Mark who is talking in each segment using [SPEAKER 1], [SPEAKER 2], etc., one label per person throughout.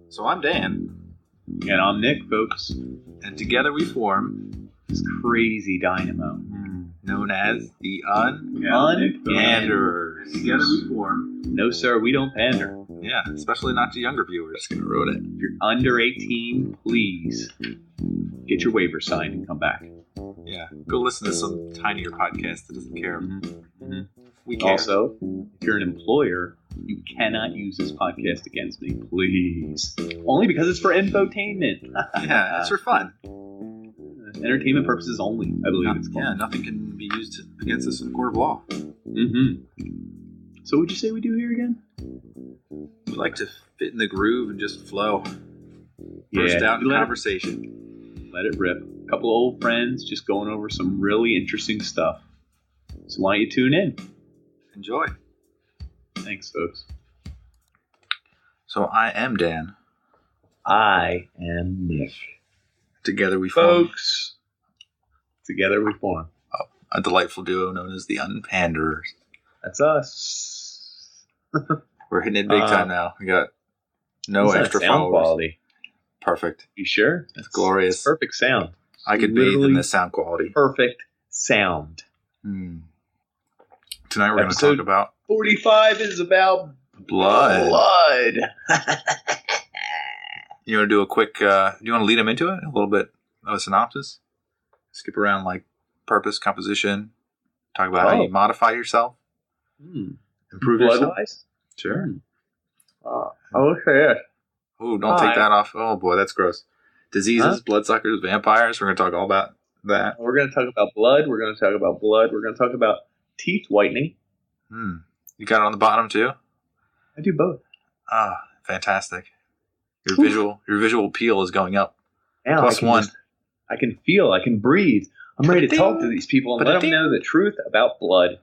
[SPEAKER 1] So I'm Dan.
[SPEAKER 2] And I'm Nick, folks.
[SPEAKER 1] And together we form
[SPEAKER 2] this crazy dynamo
[SPEAKER 1] known as the UnP.
[SPEAKER 2] Unpanderers.
[SPEAKER 1] Together we form.
[SPEAKER 2] No, sir, we don't pander.
[SPEAKER 1] Yeah, especially not to younger viewers. Gonna road it.
[SPEAKER 2] If you're under 18, please get your waiver signed and come back.
[SPEAKER 1] Yeah, go listen to some tinier podcast that doesn't care. Mm-hmm. We care.
[SPEAKER 2] Also, if you're an employer, you cannot use this podcast against me, please. Only because it's for infotainment.
[SPEAKER 1] Yeah, it's for fun.
[SPEAKER 2] Entertainment purposes only, I believe it's called.
[SPEAKER 1] Yeah, nothing can be used against us in court of law.
[SPEAKER 2] Mm-hmm. So what'd you say we do here again?
[SPEAKER 1] We like to fit in the groove and just flow. Burst out in conversation.
[SPEAKER 2] Let it rip. A couple of old friends just going over some really interesting stuff. So why don't you tune in?
[SPEAKER 1] Enjoy.
[SPEAKER 2] Thanks, folks.
[SPEAKER 1] So I am Dan.
[SPEAKER 2] I am Nick.
[SPEAKER 1] Together we form.
[SPEAKER 2] Folks. Together we form.
[SPEAKER 1] A delightful duo known as the Unpanderers.
[SPEAKER 2] That's us.
[SPEAKER 1] We're hitting it big time now. We got no extra
[SPEAKER 2] sound
[SPEAKER 1] followers.
[SPEAKER 2] Quality.
[SPEAKER 1] Perfect.
[SPEAKER 2] You sure?
[SPEAKER 1] It's glorious.
[SPEAKER 2] It's perfect sound.
[SPEAKER 1] I could bathe in this sound quality.
[SPEAKER 2] Perfect sound.
[SPEAKER 1] Tonight we're going to talk about
[SPEAKER 2] 45 is about
[SPEAKER 1] blood. You want to do a quick, do you want to lead them into it? A little bit of a synopsis? Skip around like purpose, composition, talk about how you modify yourself, improve yourself.
[SPEAKER 2] Blood-wise?
[SPEAKER 1] Sure.
[SPEAKER 2] Okay.
[SPEAKER 1] Oh, don't take that off. Oh boy, that's gross. Diseases, bloodsuckers, vampires. We're going to talk all about that.
[SPEAKER 2] We're going to talk about blood. We're going to talk about blood. We're going to talk about teeth whitening.
[SPEAKER 1] You got it on the bottom too?
[SPEAKER 2] I do both.
[SPEAKER 1] Ah, fantastic. Your visual appeal is going up.
[SPEAKER 2] Now +1. I can feel. I can breathe. I'm ready to talk to these people and let them know the truth about blood.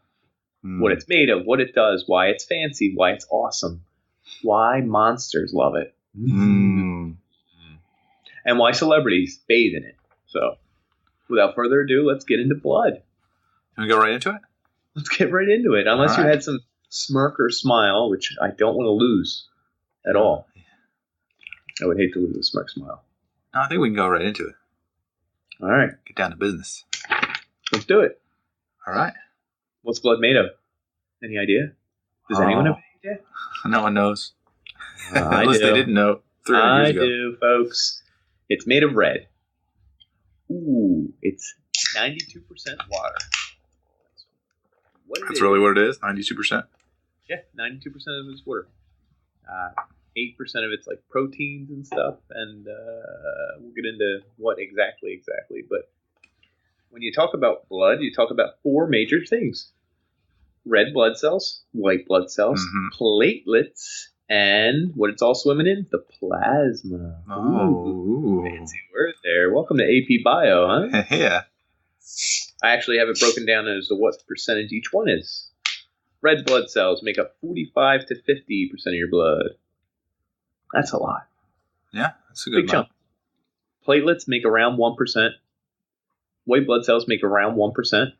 [SPEAKER 2] What it's made of, what it does, why it's fancy, why it's awesome, why monsters love it, and why celebrities bathe in it. So, without further ado, let's get into blood.
[SPEAKER 1] Can we go right into it?
[SPEAKER 2] Let's get right into it. Unless you had some smirk or smile, which I don't want to lose at all. I would hate to lose a smirk smile.
[SPEAKER 1] No, I think we can go right into it.
[SPEAKER 2] All right.
[SPEAKER 1] Get down to business.
[SPEAKER 2] Let's do it.
[SPEAKER 1] All right.
[SPEAKER 2] What's blood made of? Any idea? Does anyone have any idea?
[SPEAKER 1] No one knows.
[SPEAKER 2] Unless
[SPEAKER 1] they didn't know 300 years ago.
[SPEAKER 2] I do, folks. It's made of red. Ooh, it's 92% water.
[SPEAKER 1] That's really what it is? 92%?
[SPEAKER 2] Yeah, 92% of it's water. 8% of it's like proteins and stuff, and we'll get into what exactly. But when you talk about blood, you talk about 4 major things. Red blood cells, white blood cells, platelets, and what it's all swimming in, the plasma.
[SPEAKER 1] Oh.
[SPEAKER 2] Fancy word there. Welcome to AP Bio, huh?
[SPEAKER 1] Yeah.
[SPEAKER 2] I actually have it broken down as to what percentage each one is. Red blood cells make up 45 to 50% of your blood. That's a lot.
[SPEAKER 1] Yeah, that's a good
[SPEAKER 2] chunk. Platelets make around 1%. White blood cells make around 1%.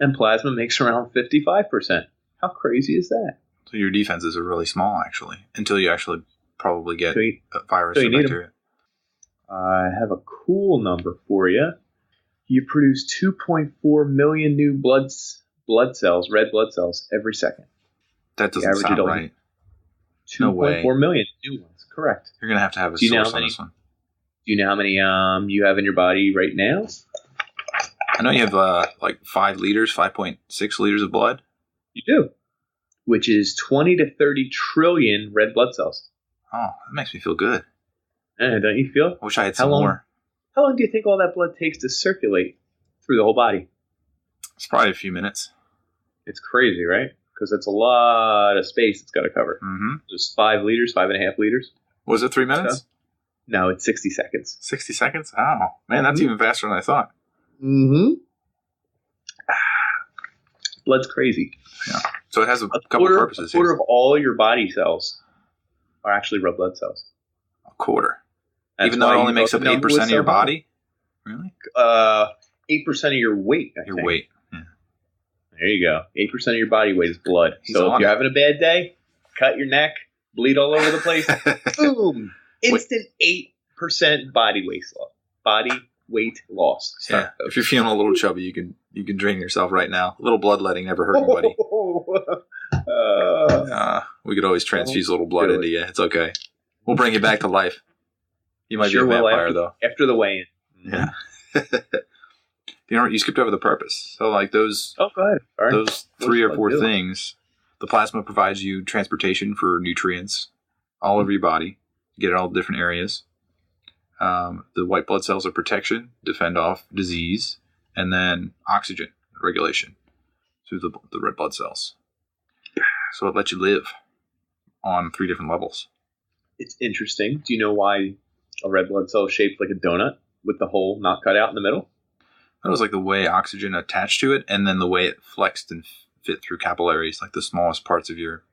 [SPEAKER 2] And plasma makes around 55%. How crazy is that?
[SPEAKER 1] So your defenses are really small, actually, until you actually probably get a virus or bacteria.
[SPEAKER 2] I have a cool number for you. You produce 2.4 million new blood cells, red blood cells, every second.
[SPEAKER 1] That doesn't sound right.
[SPEAKER 2] 2.4 million new ones, correct.
[SPEAKER 1] You're going to have a source on this one.
[SPEAKER 2] Do you know how many you have in your body right now?
[SPEAKER 1] I know you have like 5 liters, 5.6 liters of blood.
[SPEAKER 2] You do, which is 20 to 30 trillion red blood cells.
[SPEAKER 1] Oh, that makes me feel good.
[SPEAKER 2] Don't you feel?
[SPEAKER 1] I wish I had some more.
[SPEAKER 2] How long do you think all that blood takes to circulate through the whole body?
[SPEAKER 1] It's probably a few minutes.
[SPEAKER 2] It's crazy, right? Because that's a lot of space it's got to cover. Just 5 liters, 5.5 liters.
[SPEAKER 1] Was it 3 minutes?
[SPEAKER 2] So, no, it's 60 seconds.
[SPEAKER 1] 60 seconds? Oh, man, that's even faster than I thought.
[SPEAKER 2] Blood's crazy.
[SPEAKER 1] Yeah. So it has a couple purposes
[SPEAKER 2] here. A quarter of all your body cells are actually red blood cells.
[SPEAKER 1] A quarter? Even though it only makes up 8% of your body? Really?
[SPEAKER 2] 8% of your weight, I think.
[SPEAKER 1] Your weight. Yeah.
[SPEAKER 2] There you go. 8% of your body weight is blood. So if you're having a bad day, cut your neck, bleed all over the place. Boom! Instant 8% body weight loss. Body weight loss.
[SPEAKER 1] Yeah. If you're feeling a little chubby, you can drain yourself right now. A little bloodletting never hurt anybody. We could always transfuse a little blood into you. It's okay. We'll bring you back to life. You might be a vampire, though.
[SPEAKER 2] After the weigh-in.
[SPEAKER 1] Yeah. You skipped over the purpose. So, like those.
[SPEAKER 2] Oh, go ahead.
[SPEAKER 1] Those 3 or 4 things. The plasma provides you transportation for nutrients all over your body. You get it all different areas. The white blood cells are protection, defend off disease, and then oxygen regulation through the red blood cells. So it lets you live on 3 different levels.
[SPEAKER 2] It's interesting. Do you know why a red blood cell is shaped like a donut with the hole not cut out in the middle?
[SPEAKER 1] That was like the way oxygen attached to it, and then the way it flexed and fit through capillaries, like the smallest parts of your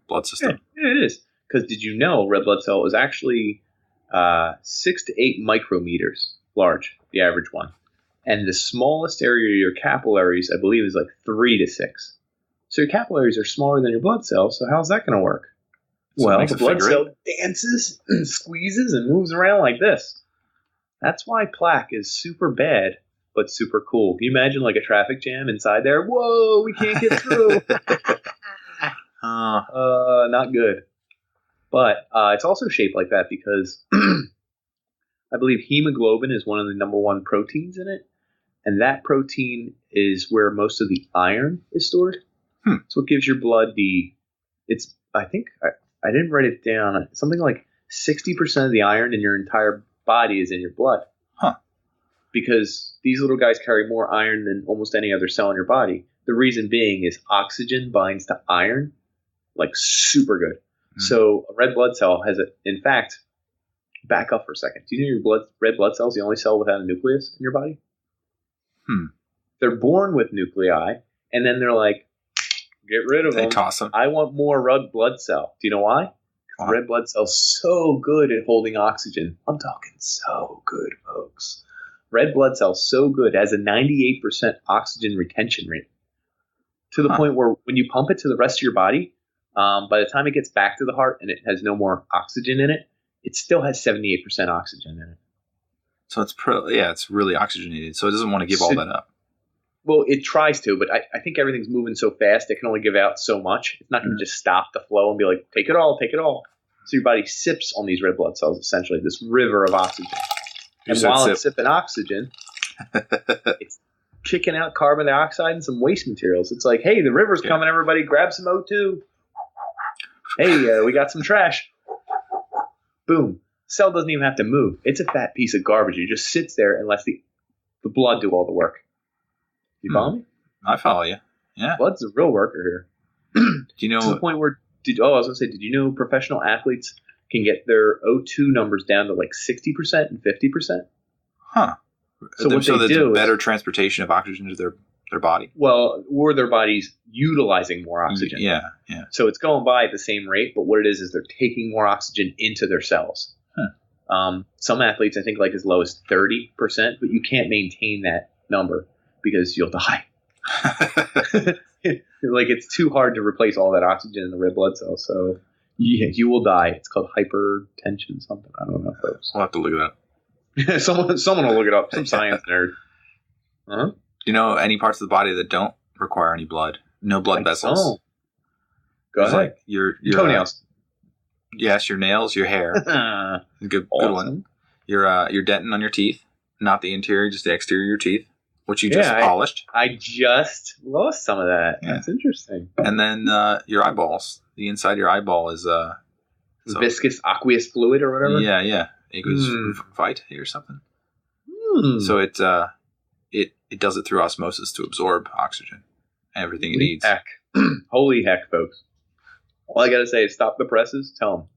[SPEAKER 1] blood system.
[SPEAKER 2] Yeah, it is. Because did you know a red blood cell is actually 6 to 8 micrometers large, the average one. And the smallest area of your capillaries, I believe, is like 3 to 6. So your capillaries are smaller than your blood cells, so how's that going to work?
[SPEAKER 1] So
[SPEAKER 2] well, the blood cell dances and squeezes and moves around like this. That's why plaque is super bad, but super cool. Can you imagine like a traffic jam inside there? Whoa, we can't get through. Not good. But it's also shaped like that because I believe hemoglobin is one of the number 1 proteins in it. And that protein is where most of the iron is stored. So it gives your blood I think I didn't write it down. Something like 60% of the iron in your entire body is in your blood. Because these little guys carry more iron than almost any other cell in your body. The reason being is oxygen binds to iron like super good. So a red blood cell has in fact, back up for a second. Do you know your red blood cell is the only cell without a nucleus in your body? They're born with nuclei, and then they're like, get rid of them.
[SPEAKER 1] They toss them.
[SPEAKER 2] I want more red blood cell. Do you know why? Because red blood cell's so good at holding oxygen. I'm talking so good, folks. Red blood cell's so good, it has a 98% oxygen retention rate. To the point where when you pump it to the rest of your body, by the time it gets back to the heart and it has no more oxygen in it, it still has 78% oxygen in it.
[SPEAKER 1] So it's really oxygenated. So it doesn't want to give all that up.
[SPEAKER 2] Well, it tries to, but I think everything's moving so fast it can only give out so much. It's not going to just stop the flow and be like, take it all, take it all. So your body sips on these red blood cells, essentially, this river of oxygen. And while it's sipping oxygen, it's kicking out carbon dioxide and some waste materials. It's like, hey, the river's coming, everybody, grab some O2. Hey, we got some trash. Boom. Cell doesn't even have to move. It's a fat piece of garbage. It just sits there and lets the blood do all the work. You follow me?
[SPEAKER 1] I follow you. Yeah.
[SPEAKER 2] Blood's the real worker here.
[SPEAKER 1] Do you know?
[SPEAKER 2] To the point where, I was going to say, did you know professional athletes can get their O2 numbers down to like 60% and 50%? So what they do is
[SPEAKER 1] better transportation of oxygen to their body.
[SPEAKER 2] Well, or their body's utilizing more oxygen.
[SPEAKER 1] Yeah.
[SPEAKER 2] So it's going by at the same rate, but what it is they're taking more oxygen into their cells. Some athletes, I think, like as low as 30%, but you can't maintain that number because you'll die. Like it's too hard to replace all that oxygen in the red blood cell. So you will die. It's called hypertension something. I don't know, folks.
[SPEAKER 1] We'll have to look it up.
[SPEAKER 2] Someone will look it up. Some science nerd.
[SPEAKER 1] Do you know any parts of the body that don't require any blood? No blood vessels.
[SPEAKER 2] Oh. Go ahead.
[SPEAKER 1] Like your
[SPEAKER 2] toenails.
[SPEAKER 1] Yes, your nails, your hair. Good one. Your dentin on your teeth, not the interior, just the exterior of your teeth, which you just polished.
[SPEAKER 2] I just lost some of that. Yeah. That's interesting.
[SPEAKER 1] And then your eyeballs. The inside of your eyeball is
[SPEAKER 2] viscous aqueous fluid or whatever.
[SPEAKER 1] Yeah. Aqueous vitae or something. So it does it through osmosis to absorb oxygen, everything it needs.
[SPEAKER 2] Heck. Holy heck, folks. All I got to say is stop the presses. Tell them.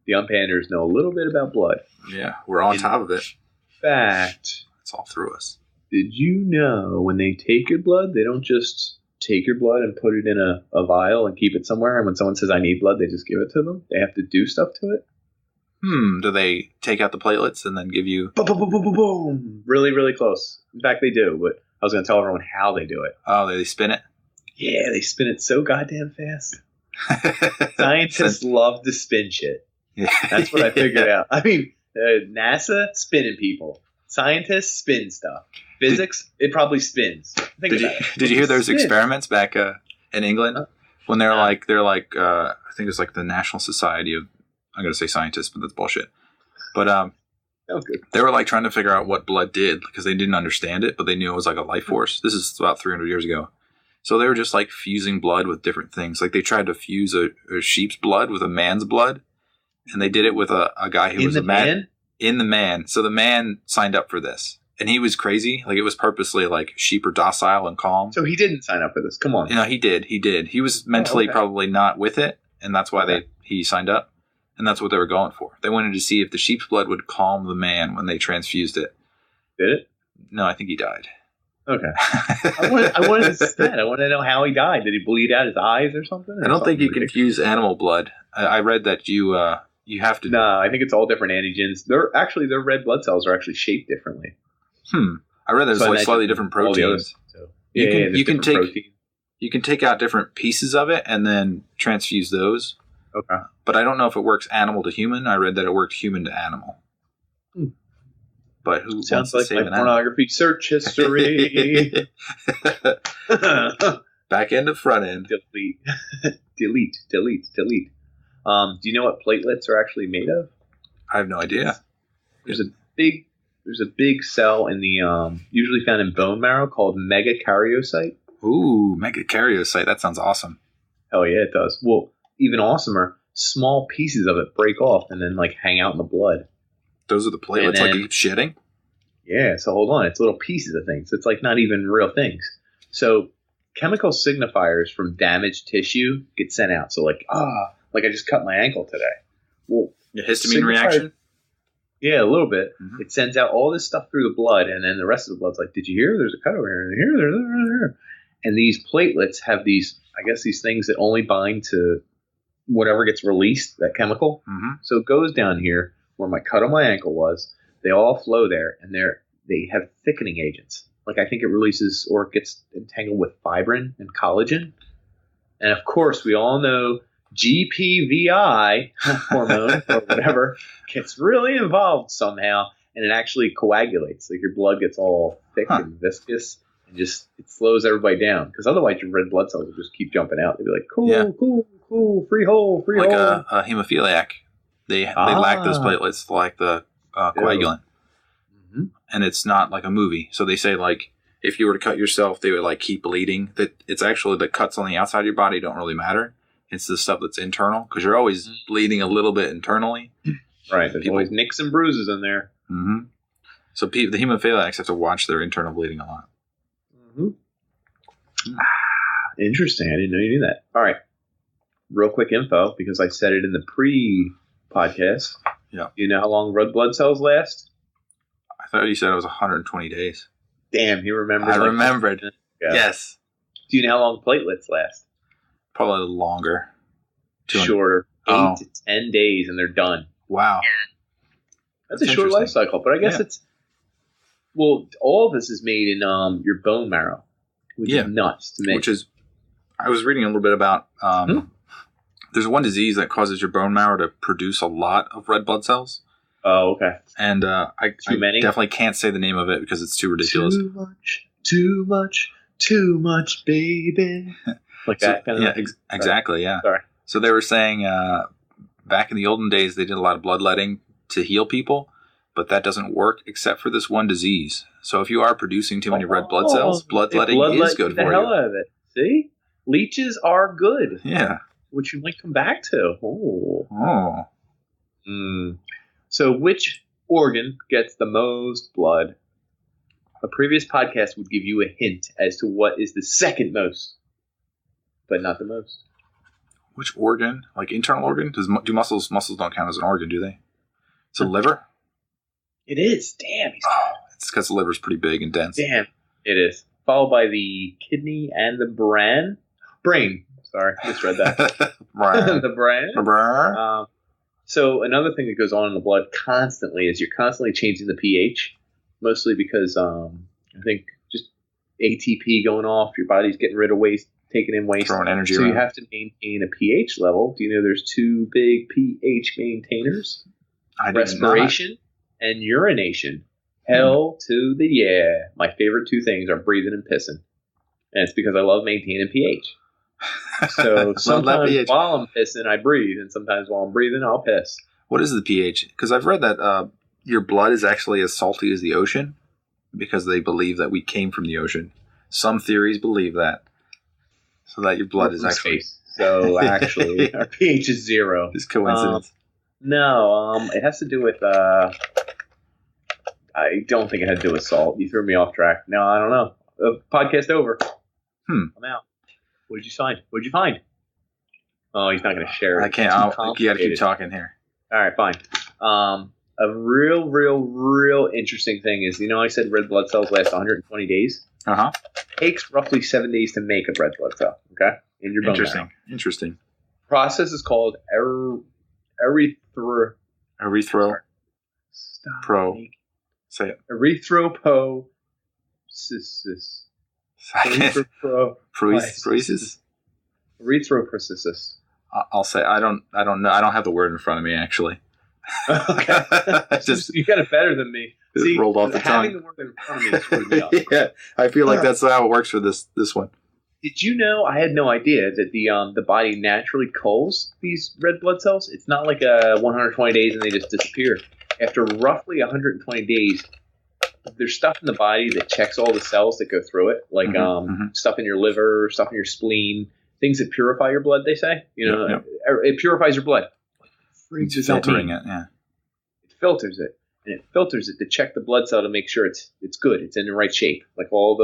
[SPEAKER 2] The UnPanders know a little bit about blood.
[SPEAKER 1] Yeah, we're on top of it.
[SPEAKER 2] In fact,
[SPEAKER 1] it's all through us.
[SPEAKER 2] Did you know when they take your blood, they don't just take your blood and put it in a vial and keep it somewhere, and when someone says, I need blood, they just give it to them? They have to do stuff to it?
[SPEAKER 1] Do they take out the platelets and then give you...
[SPEAKER 2] Boom, boom, boom, boom, boom, boom. Really, really close. In fact, they do, but I was going to tell everyone how they do it.
[SPEAKER 1] Oh, they spin it?
[SPEAKER 2] Yeah, they spin it so goddamn fast. Scientists love to spin shit.
[SPEAKER 1] Yeah.
[SPEAKER 2] That's what I figured out. I mean, NASA spinning people. Scientists spin stuff. Physics, it probably spins. Did
[SPEAKER 1] you hear those experiments back in England when they're like I think it's like the National Society of, I'm going to say scientists, but that's bullshit. But they were like trying to figure out what blood did because they didn't understand it, but they knew it was like a life force. This is about 300 years ago. So they were just like fusing blood with different things. Like they tried to fuse a sheep's blood with a man's blood, and they did it with a guy who was a man. In the man. So the man signed up for this. And he was crazy. Like, it was purposely, like, sheep are docile and calm.
[SPEAKER 2] So he didn't sign up for this. Come on.
[SPEAKER 1] You know, he did. He was mentally probably not with it, and that's why he signed up. And that's what they were going for. They wanted to see if the sheep's blood would calm the man when they transfused it.
[SPEAKER 2] Did it?
[SPEAKER 1] No, I think he died.
[SPEAKER 2] Okay. I wanted to see that. I wanted to know how he died. Did he bleed out his eyes or something?
[SPEAKER 1] I don't think you can fuse animal blood. I read that you have to.
[SPEAKER 2] No, I think it's all different antigens. Their red blood cells are actually shaped differently.
[SPEAKER 1] I read there's like slightly different proteins. You can take
[SPEAKER 2] protein.
[SPEAKER 1] You can take out different pieces of it and then transfuse those.
[SPEAKER 2] Okay.
[SPEAKER 1] But I don't know if it works animal to human. I read that it worked human to animal. But who
[SPEAKER 2] sounds
[SPEAKER 1] wants to
[SPEAKER 2] like
[SPEAKER 1] save
[SPEAKER 2] my pornography search history?
[SPEAKER 1] Back end to front end.
[SPEAKER 2] Delete. Do you know what platelets are actually made of?
[SPEAKER 1] I have no idea.
[SPEAKER 2] There's a big cell in the usually found in bone marrow called megakaryocyte.
[SPEAKER 1] Ooh, megakaryocyte. That sounds awesome.
[SPEAKER 2] Hell yeah, it does. Well, even awesomer, small pieces of it break off and then like hang out in the blood.
[SPEAKER 1] Those are the platelets like shedding?
[SPEAKER 2] Yeah, so hold on. It's little pieces of things. It's like not even real things. So chemical signifiers from damaged tissue get sent out. So like I just cut my ankle today. Well,
[SPEAKER 1] a histamine reaction?
[SPEAKER 2] Yeah, a little bit. Mm-hmm. It sends out all this stuff through the blood, and then the rest of the blood's like, did you hear? There's a cut over here, and here. And these platelets have these things that only bind to whatever gets released, that chemical.
[SPEAKER 1] Mm-hmm.
[SPEAKER 2] So it goes down here where my cut on my ankle was. They all flow there, and they have thickening agents. Like I think it releases or it gets entangled with fibrin and collagen. And of course, we all know GPVI hormone or whatever gets really involved somehow, and it actually coagulates. Like your blood gets all thick and viscous, and just it slows everybody down. Because otherwise, your red blood cells will just keep jumping out. They'd be like, cool, free hole.
[SPEAKER 1] Like a hemophiliac, they lack those platelets, like the coagulant, and it's not like a movie. So they say like if you were to cut yourself, they would like keep bleeding. That it's actually the cuts on the outside of your body don't really matter. It's the stuff that's internal because you're always bleeding a little bit internally.
[SPEAKER 2] Right. There's always nicks and bruises in there.
[SPEAKER 1] Mm-hmm. So the hemophiliacs have to watch their internal bleeding a lot.
[SPEAKER 2] Mm-hmm. Interesting. I didn't know you knew that. All right. Real quick info because I said it in the pre-podcast.
[SPEAKER 1] Yeah.
[SPEAKER 2] You know how long red blood cells last?
[SPEAKER 1] I thought you said it was 120 days.
[SPEAKER 2] Damn, he remembered.
[SPEAKER 1] I remembered. Yes.
[SPEAKER 2] Do you know how long platelets last?
[SPEAKER 1] Probably longer.
[SPEAKER 2] Shorter. 8 to 10 days and they're done.
[SPEAKER 1] Wow.
[SPEAKER 2] That's a short life cycle. But I guess it's... Well, all of this is made in your bone marrow. Which is nuts to me.
[SPEAKER 1] I was reading a little bit about... There's one disease that causes your bone marrow to produce a lot of red blood cells.
[SPEAKER 2] Oh, okay.
[SPEAKER 1] And I definitely can't say the name of it because it's too ridiculous.
[SPEAKER 2] Too much, baby. Like that kind of
[SPEAKER 1] exactly, yeah.
[SPEAKER 2] Sorry.
[SPEAKER 1] So they were saying back in the olden days, they did a lot of bloodletting to heal people, but that doesn't work except for this one disease. So if you are producing too many red blood cells, bloodletting is good for you.
[SPEAKER 2] The hell out of it. See? Leeches are good.
[SPEAKER 1] Yeah.
[SPEAKER 2] Which you might come back to. So which organ gets the most blood? A previous podcast would give you a hint as to what is the second most, but not the most.
[SPEAKER 1] Which organ? Like internal organ? Do muscles don't count as an organ, do they? It's the liver?
[SPEAKER 2] It is. Damn.
[SPEAKER 1] It's because the liver's pretty big and dense.
[SPEAKER 2] Damn. It is. Followed by the kidney and the brain. Sorry, misread that. The brain. So another thing that goes on in the blood constantly is you're constantly changing the pH, mostly because I think just ATP going off, your body's getting rid of waste, taking in waste.
[SPEAKER 1] Throwing energy
[SPEAKER 2] so
[SPEAKER 1] around.
[SPEAKER 2] you have to maintain a pH level. Do you know there's two big pH maintainers? Respiration and urination. Hell to the yeah. My favorite two things are breathing and pissing. And it's because I love maintaining pH. So sometimes while I'm pissing, I breathe. And sometimes while I'm breathing, I'll piss.
[SPEAKER 1] What is the pH? Because I've read that your blood is actually as salty as the ocean because they believe that we came from the ocean. Some theories believe that. So that your blood is actually...
[SPEAKER 2] So actually, our pH is 0.
[SPEAKER 1] It's coincidence.
[SPEAKER 2] No, it has to do with... I don't think it had to do with salt. You threw me off track. No, I don't know. Podcast over. I'm out. What did you find? What did you find? Oh, he's not going to share it.
[SPEAKER 1] I can't. You got to keep talking here.
[SPEAKER 2] All right, fine. A real interesting thing is, I said red blood cells last 120 days?
[SPEAKER 1] Uh-huh.
[SPEAKER 2] It takes roughly 7 days to make a red blood cell, okay? In your bone marrow.
[SPEAKER 1] Interesting.
[SPEAKER 2] Process is called erythro...
[SPEAKER 1] Stop. Pro. Say it.
[SPEAKER 2] Erythropoiesis.
[SPEAKER 1] Erythropoiesis?
[SPEAKER 2] Erythropoiesis.
[SPEAKER 1] I'll say I don't know. I don't have the word in front of me actually.
[SPEAKER 2] Okay. You got it better than me. See,
[SPEAKER 1] rolled off the tongue.
[SPEAKER 2] Having the word in front of me screwed me up.
[SPEAKER 1] Yeah, I feel like that's how it works for this one.
[SPEAKER 2] Did you know? I had no idea that the body naturally culls these red blood cells. It's not like 120 days and they just disappear. After roughly 120 days, there's stuff in the body that checks all the cells that go through it, like stuff in your liver, stuff in your spleen, things that purify your blood. They say, it purifies your blood.
[SPEAKER 1] It's filtering it, yeah.
[SPEAKER 2] It filters it, and it filters it to check the blood cell to make sure it's good, it's in the right shape. Like all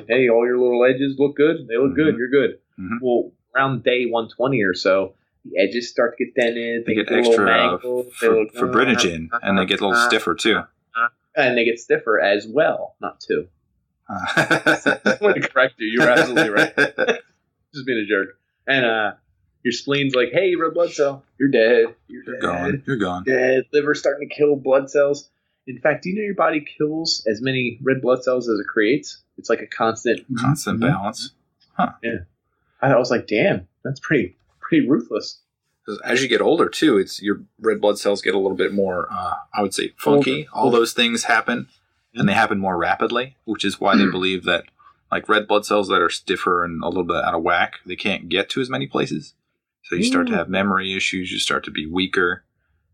[SPEAKER 2] your little edges look good, they look good, you're good. Well, around day 120 or so, the edges start to get dented.
[SPEAKER 1] They get extra fibrinogen, and they get a little stiffer too.
[SPEAKER 2] And they get stiffer as well, not too. I want to correct you. You're absolutely right. Just being a jerk. And your spleen's like, hey, red blood cell, you're dead. You're
[SPEAKER 1] gone.
[SPEAKER 2] Dead. Liver's starting to kill blood cells. In fact, do you know your body kills as many red blood cells as it creates? It's like a constant
[SPEAKER 1] balance. Huh.
[SPEAKER 2] Yeah. I was like, damn, that's pretty ruthless.
[SPEAKER 1] As you get older, too, your red blood cells get a little bit more, I would say, funky. All those things happen, and they happen more rapidly, which is why they believe that, like, red blood cells that are stiffer and a little bit out of whack, they can't get to as many places. So you start to have memory issues. You start to be weaker.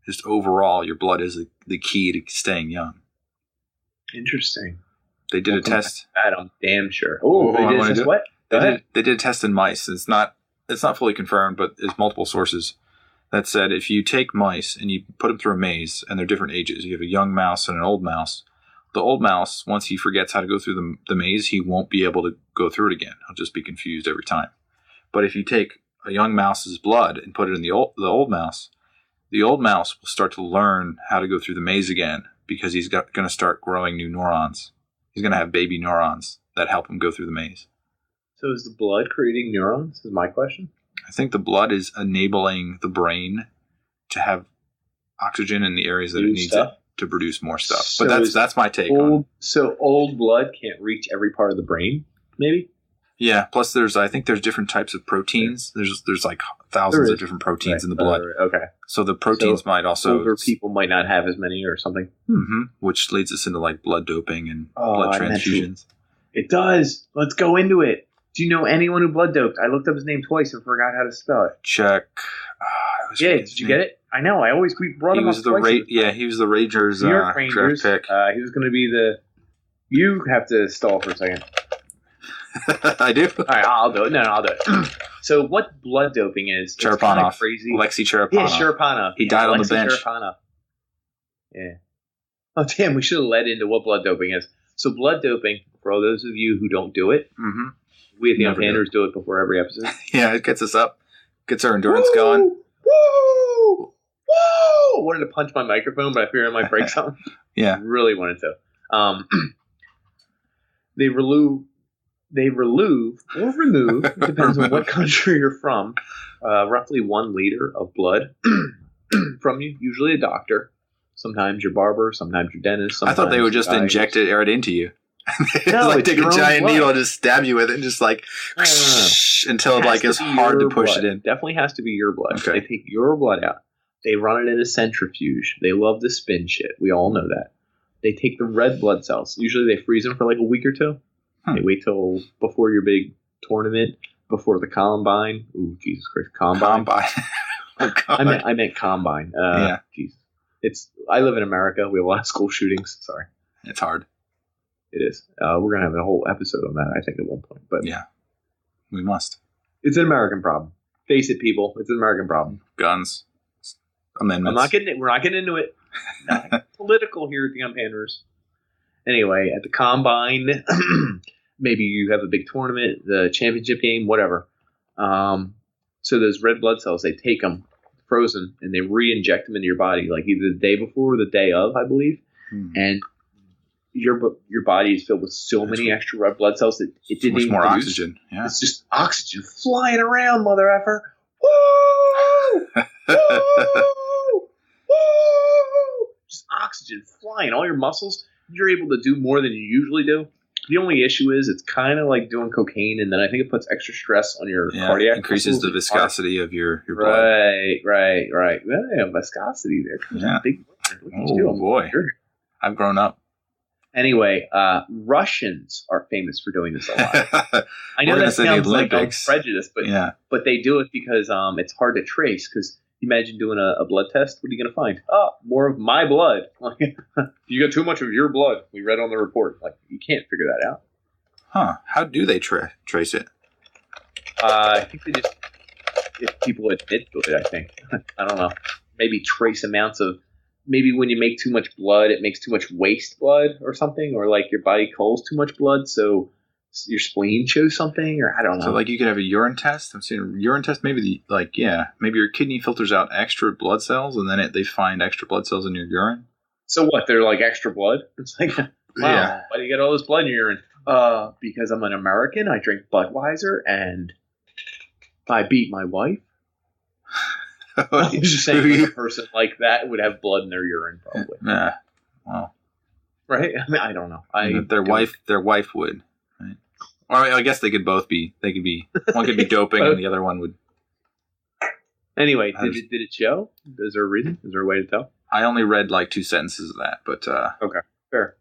[SPEAKER 1] Just overall, your blood is the key to staying young.
[SPEAKER 2] Interesting.
[SPEAKER 1] They did a test.
[SPEAKER 2] That I'm damn sure. Oh, they did a test what?
[SPEAKER 1] They did a test in mice. It's not fully confirmed, but there's multiple sources that said if you take mice and you put them through a maze, and they're different ages, you have a young mouse and an old mouse. The old mouse, once he forgets how to go through the maze, he won't be able to go through it again. He'll just be confused every time. But if you take a young mouse's blood and put it in the old mouse will start to learn how to go through the maze again because he's going to start growing new neurons. He's going to have baby neurons that help him go through the maze.
[SPEAKER 2] So is the blood creating neurons, is my question?
[SPEAKER 1] I think the blood is enabling the brain to have oxygen in the areas that it needs it to produce more stuff. So but that's my take on it.
[SPEAKER 2] So old blood can't reach every part of the brain, maybe?
[SPEAKER 1] Yeah, plus I think there's different types of proteins. There's like thousands of different proteins in the blood.
[SPEAKER 2] Okay.
[SPEAKER 1] So the proteins might also...
[SPEAKER 2] Older people might not have as many or something.
[SPEAKER 1] Which leads us into like blood doping and blood transfusions.
[SPEAKER 2] It does. Let's go into it. Do you know anyone who blood doped? I looked up his name twice and forgot how to spell it.
[SPEAKER 1] Check.
[SPEAKER 2] Did you get it? I know. We brought him up twice.
[SPEAKER 1] He was the Rangers draft pick.
[SPEAKER 2] He was going to be the... You have to stall for a second.
[SPEAKER 1] I do?
[SPEAKER 2] All right, I'll do it. No, I'll do it. So what blood doping is...
[SPEAKER 1] Cherepanov.
[SPEAKER 2] Crazy.
[SPEAKER 1] Alexei Cherepanov.
[SPEAKER 2] Yeah, Cherepanov.
[SPEAKER 1] He died on the bench.
[SPEAKER 2] Cherepanov. Yeah. Oh, damn, we should have led into what blood doping is. So blood doping, for all those of you who don't do it, we at the UnPanders do it before every episode.
[SPEAKER 1] Yeah, it gets us up. Gets our endurance going.
[SPEAKER 2] Woo! I wanted to punch my microphone, but I figured I might break something.
[SPEAKER 1] Yeah.
[SPEAKER 2] Really wanted to. They remove, depends on what country you're from, roughly 1 liter of blood from you, usually a doctor. Sometimes your barber, sometimes your dentist.
[SPEAKER 1] I thought they would just inject it right into you.
[SPEAKER 2] No,
[SPEAKER 1] like
[SPEAKER 2] it's
[SPEAKER 1] take a
[SPEAKER 2] your own
[SPEAKER 1] giant
[SPEAKER 2] blood.
[SPEAKER 1] needle and just stab you with it and just like until it like
[SPEAKER 2] has
[SPEAKER 1] it's
[SPEAKER 2] to be
[SPEAKER 1] hard to
[SPEAKER 2] your
[SPEAKER 1] push
[SPEAKER 2] blood.
[SPEAKER 1] it in.
[SPEAKER 2] Definitely has to be your blood.
[SPEAKER 1] Okay.
[SPEAKER 2] They take your blood out. They run it in a centrifuge. They love to spin shit. We all know that. They take the red blood cells. Usually they freeze them for like a week or two. They wait till before your big tournament, before the columbine. Ooh, Jesus Christ, combine.
[SPEAKER 1] Oh, God.
[SPEAKER 2] I meant combine.
[SPEAKER 1] Yeah.
[SPEAKER 2] Jesus. I live in America. We have a lot of school shootings. Sorry.
[SPEAKER 1] It's hard.
[SPEAKER 2] It is. We're gonna have a whole episode on that, I think, at one point. But
[SPEAKER 1] Yeah. We must.
[SPEAKER 2] it's an American problem. Face it, people. It's an American problem.
[SPEAKER 1] Guns. Amendments.
[SPEAKER 2] We're not getting into it. Not political here at the UnPanders. Anyway, at the combine, maybe you have a big tournament, the championship game, whatever. So those red blood cells, they take them frozen and they re-inject them into your body, like either the day before or the day of, I believe. And your body is filled with so many extra red blood cells that it didn't
[SPEAKER 1] much
[SPEAKER 2] even
[SPEAKER 1] more
[SPEAKER 2] produce.
[SPEAKER 1] oxygen. Yeah.
[SPEAKER 2] It's just oxygen flying around, mother effer. Woo! Woo! Woo! Just oxygen flying. All your muscles, you're able to do more than you usually do. The only issue is it's kind of like doing cocaine, and then I think it puts extra stress on your cardiac.
[SPEAKER 1] Increases the viscosity of your blood.
[SPEAKER 2] Right. Well, yeah, viscosity there.
[SPEAKER 1] Yeah.
[SPEAKER 2] Big,
[SPEAKER 1] Oh, boy. I've grown up.
[SPEAKER 2] Anyway, Russians are famous for doing this a lot. I know
[SPEAKER 1] We're gonna
[SPEAKER 2] that
[SPEAKER 1] say the
[SPEAKER 2] sounds like I'm
[SPEAKER 1] Olympics.
[SPEAKER 2] prejudiced, but they do it because it's hard to trace. Because imagine doing a blood test. What are you going to find? Oh, more of my blood. Like, you got too much of your blood. We read on the report. Like, you can't figure that out.
[SPEAKER 1] Huh. How do they trace it?
[SPEAKER 2] I think they just, if people admit to it, I think. I don't know. Maybe trace amounts of, maybe when you make too much blood, it makes too much waste blood or something, or like your body culls too much blood, so your spleen shows something, or I don't know.
[SPEAKER 1] So like you could have a urine test. I'm seeing a urine test. Maybe maybe your kidney filters out extra blood cells, and then they find extra blood cells in your urine.
[SPEAKER 2] So what? They're like extra blood? It's like, wow,
[SPEAKER 1] Yeah.
[SPEAKER 2] why do you get all this blood in your urine? Because I'm an American. I drink Budweiser, and I beat my wife. I was just saying, a person like that would have blood in their urine, probably.
[SPEAKER 1] Yeah. Well,
[SPEAKER 2] Right? I mean, I don't know.
[SPEAKER 1] their wife would. Right? Or I guess they could both be. They could be. One could be doping, and the other one would.
[SPEAKER 2] Anyway, did it show? Is there a reason? Is there a way to tell?
[SPEAKER 1] I only read like 2 sentences of that, but
[SPEAKER 2] Okay, fair.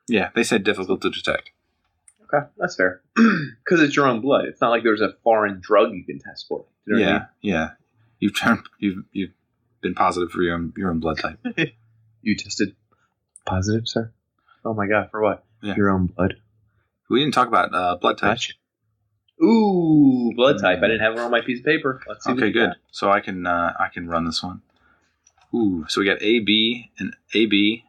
[SPEAKER 1] Yeah, they said difficult to detect.
[SPEAKER 2] Okay, that's fair. Because it's your own blood. It's not like there's a foreign drug you can test for. You know what I mean?
[SPEAKER 1] Yeah. You've been positive for your own blood type.
[SPEAKER 2] You tested positive, sir? Oh my God, for what?
[SPEAKER 1] Yeah.
[SPEAKER 2] Your own blood.
[SPEAKER 1] We didn't talk about blood types.
[SPEAKER 2] Gotcha. Ooh, blood type. I didn't have it on my piece of paper. Let's see.
[SPEAKER 1] Okay, good. So I can run this one. Ooh, so we got AB and AB,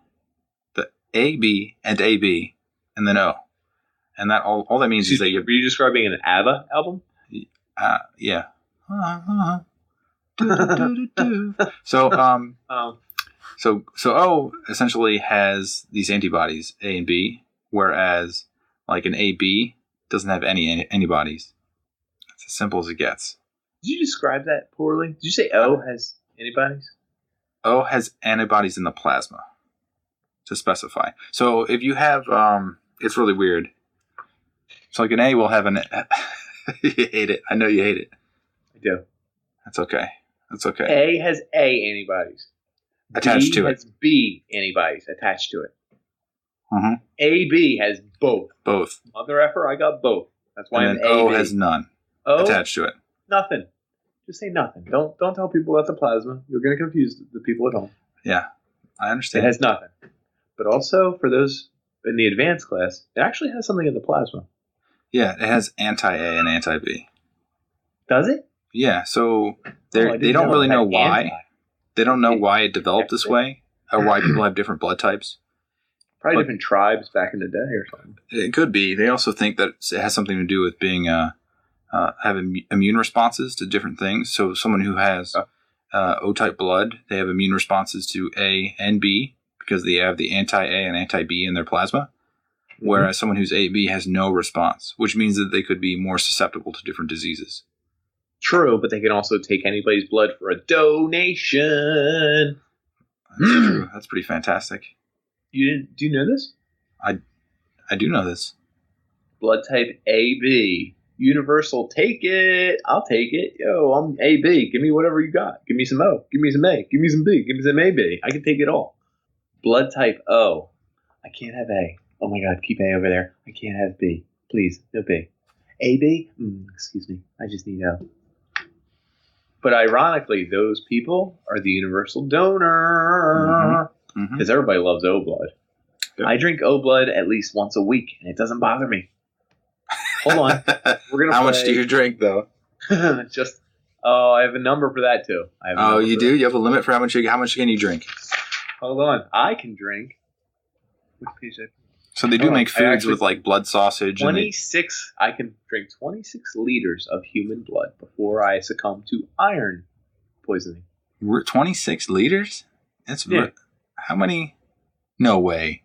[SPEAKER 1] the AB and AB, and then O, and that all that means is that
[SPEAKER 2] were you describing an ABBA album?
[SPEAKER 1] Yeah. So So O essentially has these antibodies A and B, whereas like an AB doesn't have any antibodies. It's as simple as it gets.
[SPEAKER 2] Did you describe that poorly? Did you say O has antibodies?
[SPEAKER 1] O has antibodies in the plasma, to specify. So if you have, it's really weird. So like an A will have an. You hate it. I know you hate it.
[SPEAKER 2] I do.
[SPEAKER 1] That's okay. That's okay.
[SPEAKER 2] A has A antibodies.
[SPEAKER 1] Attached to it.
[SPEAKER 2] B has B antibodies attached to it.
[SPEAKER 1] Mm-hmm.
[SPEAKER 2] AB has both.
[SPEAKER 1] Both.
[SPEAKER 2] Mother effer, I got both. That's why
[SPEAKER 1] And
[SPEAKER 2] I'm
[SPEAKER 1] then O
[SPEAKER 2] AB.
[SPEAKER 1] has none
[SPEAKER 2] O,
[SPEAKER 1] attached to it.
[SPEAKER 2] nothing. Just say nothing. Don't tell people about the plasma. You're going to confuse the people at home.
[SPEAKER 1] Yeah, I
[SPEAKER 2] It
[SPEAKER 1] understand.
[SPEAKER 2] has nothing. But also, for those in the advanced class, it actually has something in the plasma.
[SPEAKER 1] Yeah, it has anti-A and anti-B.
[SPEAKER 2] Does it?
[SPEAKER 1] Yeah, so
[SPEAKER 2] Oh, I didn't
[SPEAKER 1] they don't
[SPEAKER 2] know
[SPEAKER 1] really
[SPEAKER 2] it
[SPEAKER 1] know
[SPEAKER 2] had
[SPEAKER 1] why.
[SPEAKER 2] anti.
[SPEAKER 1] They don't know why it developed this way, or why people have different blood types.
[SPEAKER 2] Probably different tribes back in the day or something.
[SPEAKER 1] It could be. They also think that it has something to do with being having immune responses to different things. So someone who has O-type blood, they have immune responses to A and B because they have the anti-A and anti-B in their plasma. Whereas someone who's AB has no response, which means that they could be more susceptible to different diseases.
[SPEAKER 2] True, but they can also take anybody's blood for a donation.
[SPEAKER 1] That's true. That's pretty fantastic.
[SPEAKER 2] Do you know this?
[SPEAKER 1] I do know this.
[SPEAKER 2] Blood type AB. Universal, take it. I'll take it. Yo, I'm AB. Give me whatever you got. Give me some O. Give me some A. Give me some B. Give me some AB. I can take it all. Blood type O. I can't have A. Oh my God, keep A over there. I can't have B. Please, no B. AB? Excuse me. I just need O. But ironically, those people are the universal donor. Because everybody loves O blood. Yep. I drink O blood at least once a week, and it doesn't bother me. Hold on. We're gonna
[SPEAKER 1] How much do you drink, though?
[SPEAKER 2] I have a number for that, too.
[SPEAKER 1] You do? You have a limit for how much can you drink?
[SPEAKER 2] Hold on. I can drink. Which page is that?
[SPEAKER 1] So they do make foods with, like, blood sausage.
[SPEAKER 2] I can drink 26 liters of human blood before I succumb to iron poisoning.
[SPEAKER 1] 26 liters? How many? No way.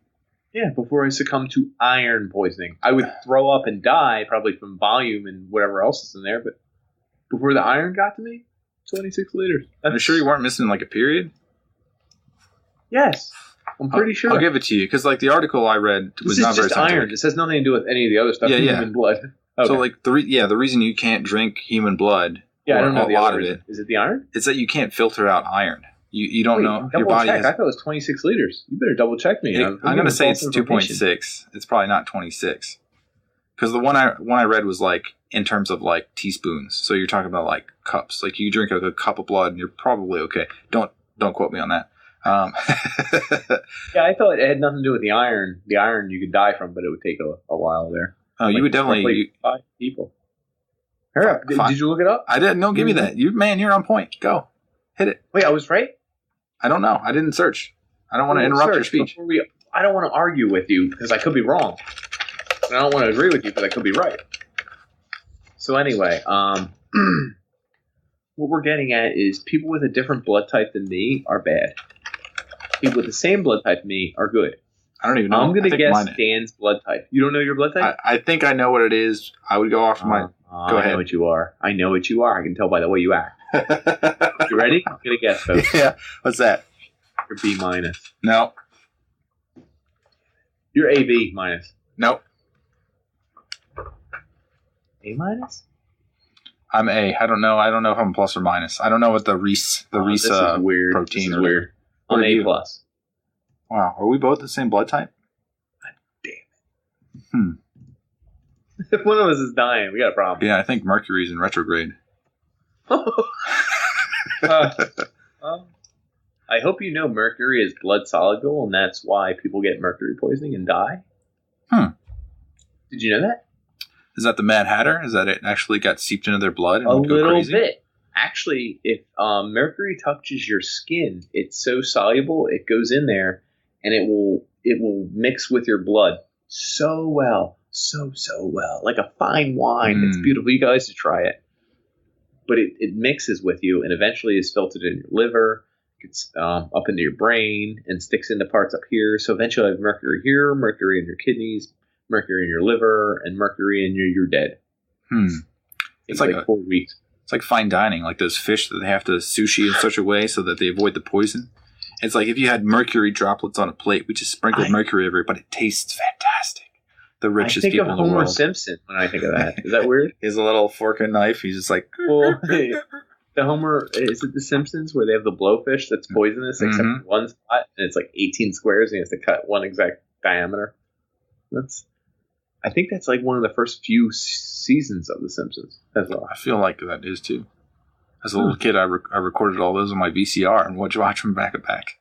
[SPEAKER 2] Yeah, before I succumb to iron poisoning. I would throw up and die, probably from volume and whatever else is in there, but before the iron got to me, 26 liters.
[SPEAKER 1] Are you sure you weren't missing, like, a period?
[SPEAKER 2] Yes, I'm pretty sure.
[SPEAKER 1] I'll give it to you, because, like, the article I read was not very scientific. This is just iron.
[SPEAKER 2] This has nothing to do with any of the other stuff. Human blood. Okay.
[SPEAKER 1] So, like, the reason you can't drink human blood,
[SPEAKER 2] I don't know
[SPEAKER 1] a lot of it.
[SPEAKER 2] Is it the iron?
[SPEAKER 1] It's that you can't filter out iron. You don't know.
[SPEAKER 2] Your body check. I thought it was 26 liters. You better double check me.
[SPEAKER 1] I'm going to say it's 2.6. It's probably not 26. Because the one I read was like in terms of like teaspoons. So you're talking about like cups. Like you drink a cup of blood and you're probably okay. Don't quote me on that.
[SPEAKER 2] Yeah, I thought it had nothing to do with the iron. The iron you could die from, but it would take a while there.
[SPEAKER 1] Oh, like, you would definitely
[SPEAKER 2] 5 people. Hurry up! Did you look it up?
[SPEAKER 1] I didn't. No, give me that. You're on point. Go, hit it.
[SPEAKER 2] Wait, I was right.
[SPEAKER 1] I don't know. I didn't search. I don't want to interrupt your speech.
[SPEAKER 2] I don't want to argue with you because I could be wrong. And I don't want to agree with you because I could be right. So anyway, what we're getting at is people with a different blood type than me are bad. People with the same blood type than me are good.
[SPEAKER 1] I don't even know.
[SPEAKER 2] I'm going to guess Dan's blood type. You don't know your blood type?
[SPEAKER 1] I think I know what it is. I would go off my... Go ahead.
[SPEAKER 2] I know what you are. I know what you are. I can tell by the way you act. You ready? I'm going to guess, folks.
[SPEAKER 1] Yeah. What's that?
[SPEAKER 2] You're B minus.
[SPEAKER 1] No.
[SPEAKER 2] You're AB minus.
[SPEAKER 1] Nope.
[SPEAKER 2] A minus?
[SPEAKER 1] I'm A. I don't know. I don't know if I'm plus or minus. I don't know what the Reese
[SPEAKER 2] this is weird.
[SPEAKER 1] protein
[SPEAKER 2] this is weird. I'm A plus.
[SPEAKER 1] Wow. Are we both the same blood type?
[SPEAKER 2] God damn it. If one of us is dying, we got a problem.
[SPEAKER 1] Yeah, I think Mercury's in retrograde.
[SPEAKER 2] I hope you know mercury is blood soluble, and that's why people get mercury poisoning and die. Did you know that?
[SPEAKER 1] Is that the Mad Hatter? Is that it actually got seeped into their blood and
[SPEAKER 2] a
[SPEAKER 1] would go
[SPEAKER 2] little
[SPEAKER 1] crazy?
[SPEAKER 2] Bit. Actually, if mercury touches your skin, it's so soluble it goes in there, and it will mix with your blood so well, so well, like a fine wine. It's beautiful. You guys should try it. But it mixes with you, and eventually is filtered in your liver, gets up into your brain, and sticks into parts up here. So eventually, you have mercury here, mercury in your kidneys, mercury in your liver, and mercury in you're dead. It's like 4 weeks.
[SPEAKER 1] It's like fine dining, like those fish that they have to sushi in such a way so that they avoid the poison. It's like if you had mercury droplets on a plate, we just sprinkled mercury everywhere, but it tastes fantastic. The richest people in the world. I think of Homer
[SPEAKER 2] Simpson when I think of that. Is that weird?
[SPEAKER 1] He has a little fork and knife. He's just like...
[SPEAKER 2] Well, the Homer... Is it The Simpsons where they have the blowfish that's poisonous except for one spot, and it's like 18 squares, and he has to cut one exact diameter? I think that's like one of the first few seasons of The Simpsons as well.
[SPEAKER 1] I feel like that is too. As a little kid, I recorded all those on my VCR and would watch them back to back.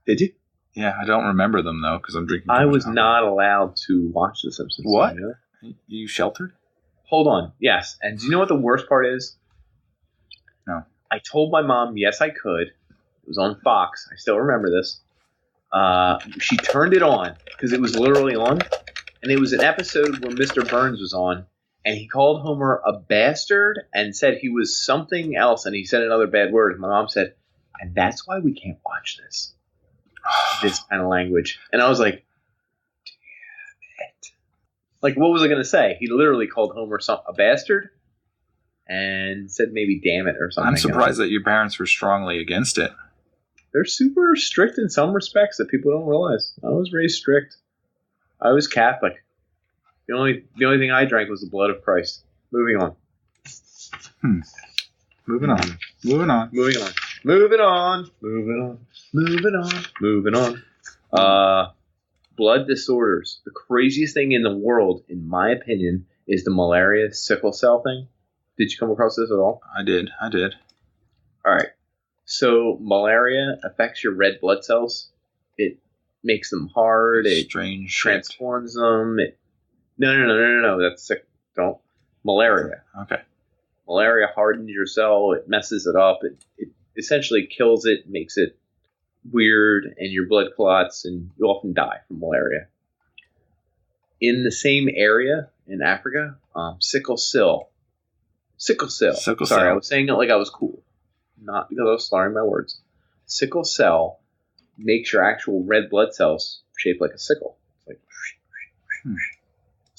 [SPEAKER 2] Did you?
[SPEAKER 1] Yeah, I don't remember them though because I'm drinking.
[SPEAKER 2] I was not allowed to watch The Simpsons.
[SPEAKER 1] What? You sheltered?
[SPEAKER 2] Hold on. Yes. And do you know what the worst part is?
[SPEAKER 1] No.
[SPEAKER 2] I told my mom, yes, I could. It was on Fox. I still remember this. She turned it on because it was literally on. And it was an episode where Mr. Burns was on. And he called Homer a bastard and said he was something else. And he said another bad word. My mom said, and that's why we can't watch this. This kind of language. And I was like, damn it. Like, what was I going to say? He literally called Homer a bastard and said maybe damn it or something.
[SPEAKER 1] I'm surprised that your parents were strongly against it.
[SPEAKER 2] they're super strict in some respects that people don't realize. I was raised strict. I was Catholic. The only thing I drank was the blood of Christ. Moving on.
[SPEAKER 1] Moving on. Moving on.
[SPEAKER 2] Moving on. Moving on. Moving on. Moving on. Moving on. Blood disorders. The craziest thing in the world, in my opinion, is the malaria sickle cell thing. Did you come across this at all?
[SPEAKER 1] I did.
[SPEAKER 2] All right. So malaria affects your red blood cells. It makes them hard. It transforms them. No. That's sick. Don't. Malaria.
[SPEAKER 1] Okay.
[SPEAKER 2] Malaria hardens your cell. It messes it up. It essentially kills it, makes it weird, and your blood clots, and you often die from malaria. In the same area in Africa, sickle cell. Sorry, I was saying it like I was cool. Not because I was slurring my words. Sickle cell makes your actual red blood cells shaped like a sickle. It's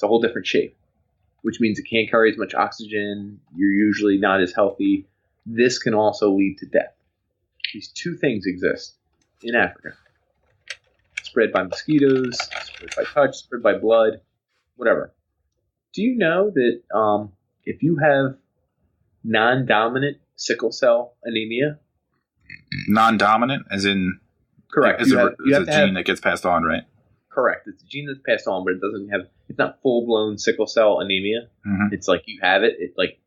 [SPEAKER 2] a whole different shape, which means it can't carry as much oxygen. You're usually not as healthy. This can also lead to death. These two things exist in Africa. Spread by mosquitoes, spread by touch, spread by blood, whatever. Do you know that if you have non-dominant sickle cell anemia?
[SPEAKER 1] Non-dominant, as in...
[SPEAKER 2] Correct.
[SPEAKER 1] It's a gene that gets passed on, right?
[SPEAKER 2] Correct. It's a gene that's passed on, but it doesn't have... It's not full-blown sickle cell anemia. Mm-hmm. It's like you have it. It like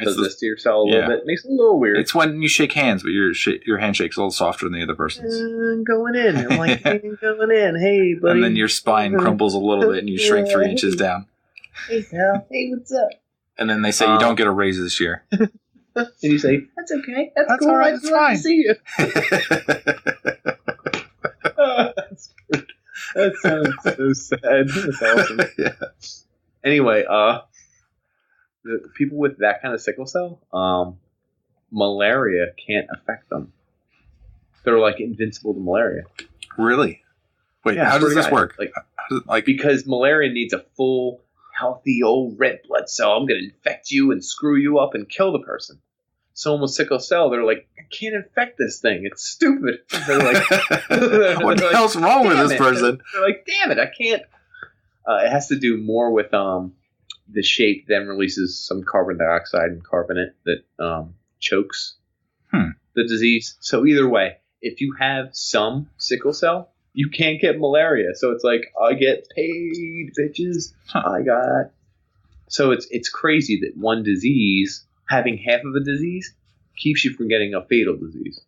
[SPEAKER 2] does this to your cell a little bit. It makes it a little weird.
[SPEAKER 1] It's when you shake hands, but your handshake's a little softer than the other person's.
[SPEAKER 2] Going in. I'm like, going in. Hey, buddy.
[SPEAKER 1] And then your spine crumbles a little bit and you shrink 3 inches down.
[SPEAKER 2] Hey, pal. Hey, what's up?
[SPEAKER 1] And then they say you don't get a raise this year.
[SPEAKER 2] And you say, that's okay. That's cool.
[SPEAKER 1] All right.
[SPEAKER 2] It's fine. To see you. That sounds so sad. That's awesome.
[SPEAKER 1] Yeah.
[SPEAKER 2] Anyway, the people with that kind of sickle cell, malaria can't affect them. They're like invincible to malaria.
[SPEAKER 1] Really? Wait, how does this work?
[SPEAKER 2] Because malaria needs a full, healthy old red blood cell. I'm going to infect you and screw you up and kill the person. Someone with sickle cell, they're like, I can't infect this thing. It's stupid. They're like,
[SPEAKER 1] what the hell's wrong with this person?
[SPEAKER 2] They're like, damn it, I can't. It has to do more with the shape then releases some carbon dioxide and carbonate that chokes the disease. So either way, if you have some sickle cell, you can't get malaria. So it's like, I get paid, bitches. So it's crazy that one disease, having half of a disease, keeps you from getting a fatal disease.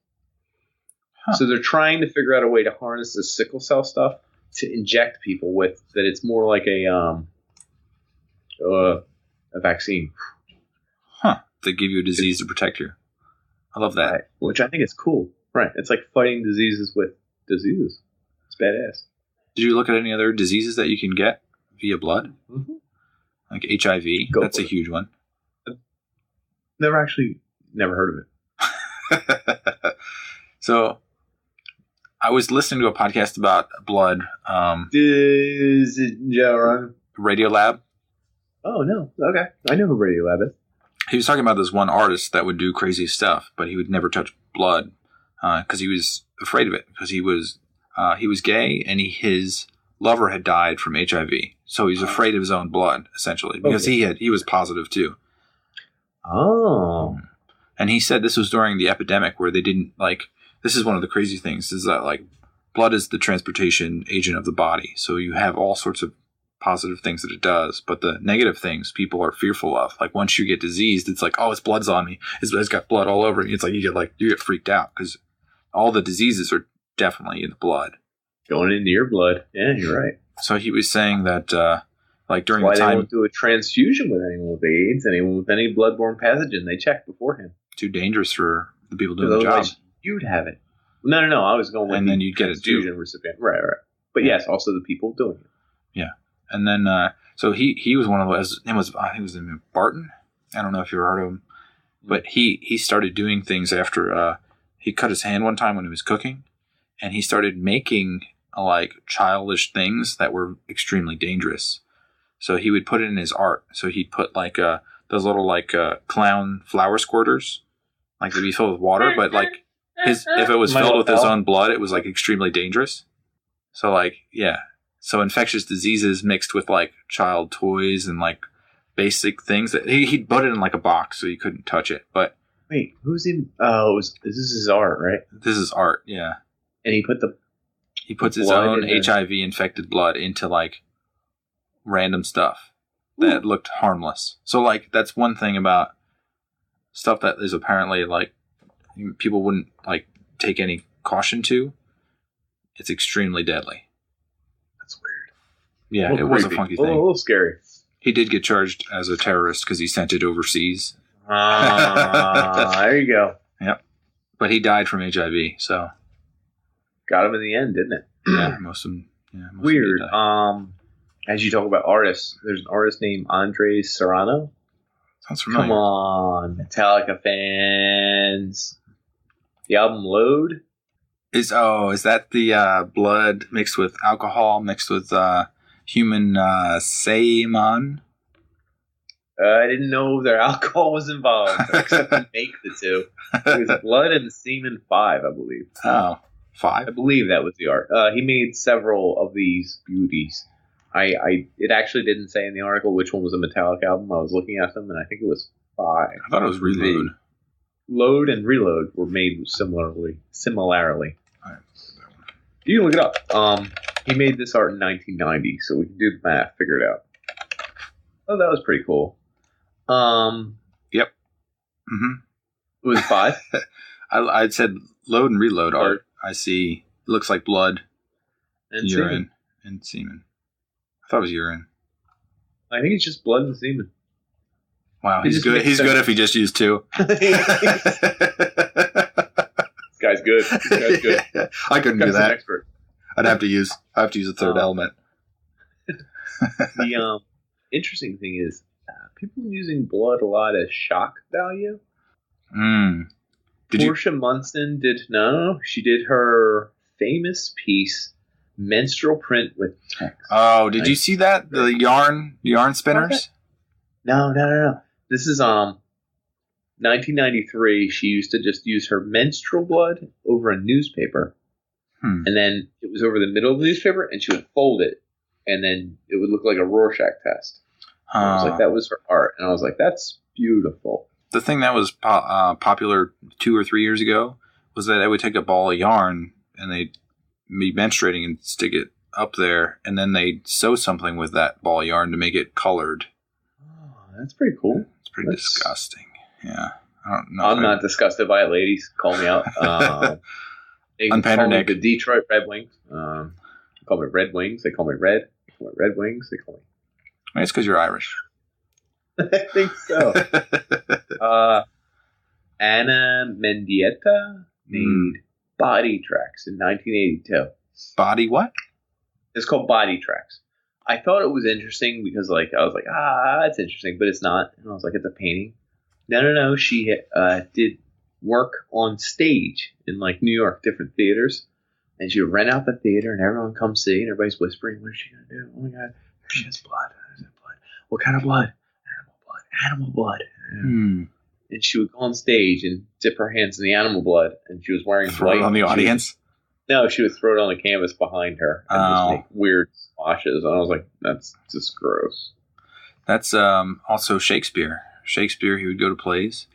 [SPEAKER 2] So they're trying to figure out a way to harness this sickle cell stuff to inject people with, that it's more like a vaccine.
[SPEAKER 1] They give you a disease to protect you. I love that.
[SPEAKER 2] Right. Which I think is cool. Right. It's like fighting diseases with diseases. It's badass.
[SPEAKER 1] Did you look at any other diseases that you can get via blood? Mm-hmm. Like HIV? That's a huge one.
[SPEAKER 2] Never heard of it.
[SPEAKER 1] So, I was listening to a podcast about blood. Radiolab.
[SPEAKER 2] Oh, no. Okay. I know who Radiolab is.
[SPEAKER 1] He was talking about this one artist that would do crazy stuff, but he would never touch blood because he was afraid of it. Because he was gay and his lover had died from HIV. So he was afraid of his own blood, essentially, because he was positive too.
[SPEAKER 2] Oh.
[SPEAKER 1] And he said this was during the epidemic where they didn't this is one of the crazy things is that blood is the transportation agent of the body. So you have all sorts of positive things that it does, but the negative things people are fearful of. Like once you get diseased, it's like, oh, his blood's on me. It's got blood all over it. It's like you get freaked out because all the diseases are definitely in the blood.
[SPEAKER 2] Going into your blood. Yeah, you're right.
[SPEAKER 1] So he was saying that during
[SPEAKER 2] the time, they won't do a transfusion with anyone with AIDS, anyone with any blood-borne pathogen. They check beforehand.
[SPEAKER 1] Too dangerous for the people doing the job.
[SPEAKER 2] You'd have it. No. I was going with
[SPEAKER 1] and then you'd get it too.
[SPEAKER 2] Recipient. Right. But yes, also the people doing it.
[SPEAKER 1] Yeah, and then so he was one of those. His name was I think it was Barton. I don't know if you heard of him, but he started doing things after he cut his hand one time when he was cooking, and he started making childish things that were extremely dangerous. So he would put it in his art. So he'd put those little clown flower squirters, they'd be filled with water, but if it was filled with his own blood, it was like extremely dangerous. So like, yeah. So infectious diseases mixed with like child toys and like basic things that he'd put it in like a box so you couldn't touch it. But
[SPEAKER 2] wait, who's in? Oh, this is Art, right?
[SPEAKER 1] This is Art, yeah.
[SPEAKER 2] And he
[SPEAKER 1] puts his own HIV infected blood into like random stuff that looked harmless. So like that's one thing about stuff that is apparently like people wouldn't like take any caution to. It's extremely deadly.
[SPEAKER 2] That's weird.
[SPEAKER 1] Yeah, it was a funky thing.
[SPEAKER 2] A little scary.
[SPEAKER 1] He did get charged as a terrorist because he sent it overseas.
[SPEAKER 2] There you go.
[SPEAKER 1] Yep. But he died from HIV, so
[SPEAKER 2] got him in the end, didn't it?
[SPEAKER 1] Yeah, most of them. Yeah,
[SPEAKER 2] weird. As you talk about artists, there's an artist named Andres Serrano.
[SPEAKER 1] Sounds familiar.
[SPEAKER 2] Come on, Metallica fans. The album Load.
[SPEAKER 1] Is that the blood mixed with alcohol, mixed with human semen?
[SPEAKER 2] I didn't know their alcohol was involved, except to make the two. It was Blood and Semen 5, I believe.
[SPEAKER 1] Oh, 5?
[SPEAKER 2] I believe that was the art. He made several of these beauties. It actually didn't say in the article which one was a Metallic album. I was looking at them, and I think it was 5.
[SPEAKER 1] I thought it was Reload.
[SPEAKER 2] Load and Reload were made similarly.
[SPEAKER 1] All right.
[SPEAKER 2] You can look it up. He made this art in 1990, so we can do the math, figure it out. Oh, that was pretty cool.
[SPEAKER 1] Yep. Mm-hmm.
[SPEAKER 2] It was 5.
[SPEAKER 1] I'd said Load and Reload art. I see. It looks like blood
[SPEAKER 2] and
[SPEAKER 1] urine and semen. I thought it was urine.
[SPEAKER 2] I think it's just blood and semen.
[SPEAKER 1] Wow, he's good. He's good if he just used 2.
[SPEAKER 2] This guy's good.
[SPEAKER 1] I couldn't do that.
[SPEAKER 2] An expert.
[SPEAKER 1] I have to use a third element.
[SPEAKER 2] The interesting thing is, people using blood a lot as shock value. Portia Munson she did her famous piece, Menstrual Print with Text.
[SPEAKER 1] Oh, did you see that? The yarn spinners?
[SPEAKER 2] No. This is 1993. She used to just use her menstrual blood over a newspaper. And then it was over the middle of the newspaper, and she would fold it, and then it would look like a Rorschach test. I was like, that was her art. And I was like, that's beautiful.
[SPEAKER 1] The thing that was popular 2 or 3 years ago was that they would take a ball of yarn, and they'd be menstruating and stick it up there, and then they'd sew something with that ball of yarn to make it colored.
[SPEAKER 2] Oh, that's pretty cool.
[SPEAKER 1] It's pretty disgusting. Yeah. I don't know.
[SPEAKER 2] I'm not disgusted by it, ladies. Call me out. They call me the Detroit Red Wings. They call me Red Wings. They call me Red. They call me Red Wings. They call me...
[SPEAKER 1] Maybe it's because you're Irish.
[SPEAKER 2] I think so. Anna Mendieta made Body Tracks in 1982.
[SPEAKER 1] Body what?
[SPEAKER 2] It's called Body Tracks. I thought it was interesting because I was like, that's interesting, but it's not. And I was like, it's a painting. No. She did work on stage in like New York, different theaters, and she would rent out the theater, and everyone comes see, and everybody's whispering, "What is she gonna do? Oh my god, she has blood. What kind of blood? Animal blood." And she would go on stage and dip her hands in the animal blood, and she was wearing
[SPEAKER 1] throw it on the audience.
[SPEAKER 2] No, she would throw it on the canvas behind her and just make weird splashes, and I was like, "That's just gross."
[SPEAKER 1] That's also Shakespeare. Shakespeare, he would go to plays,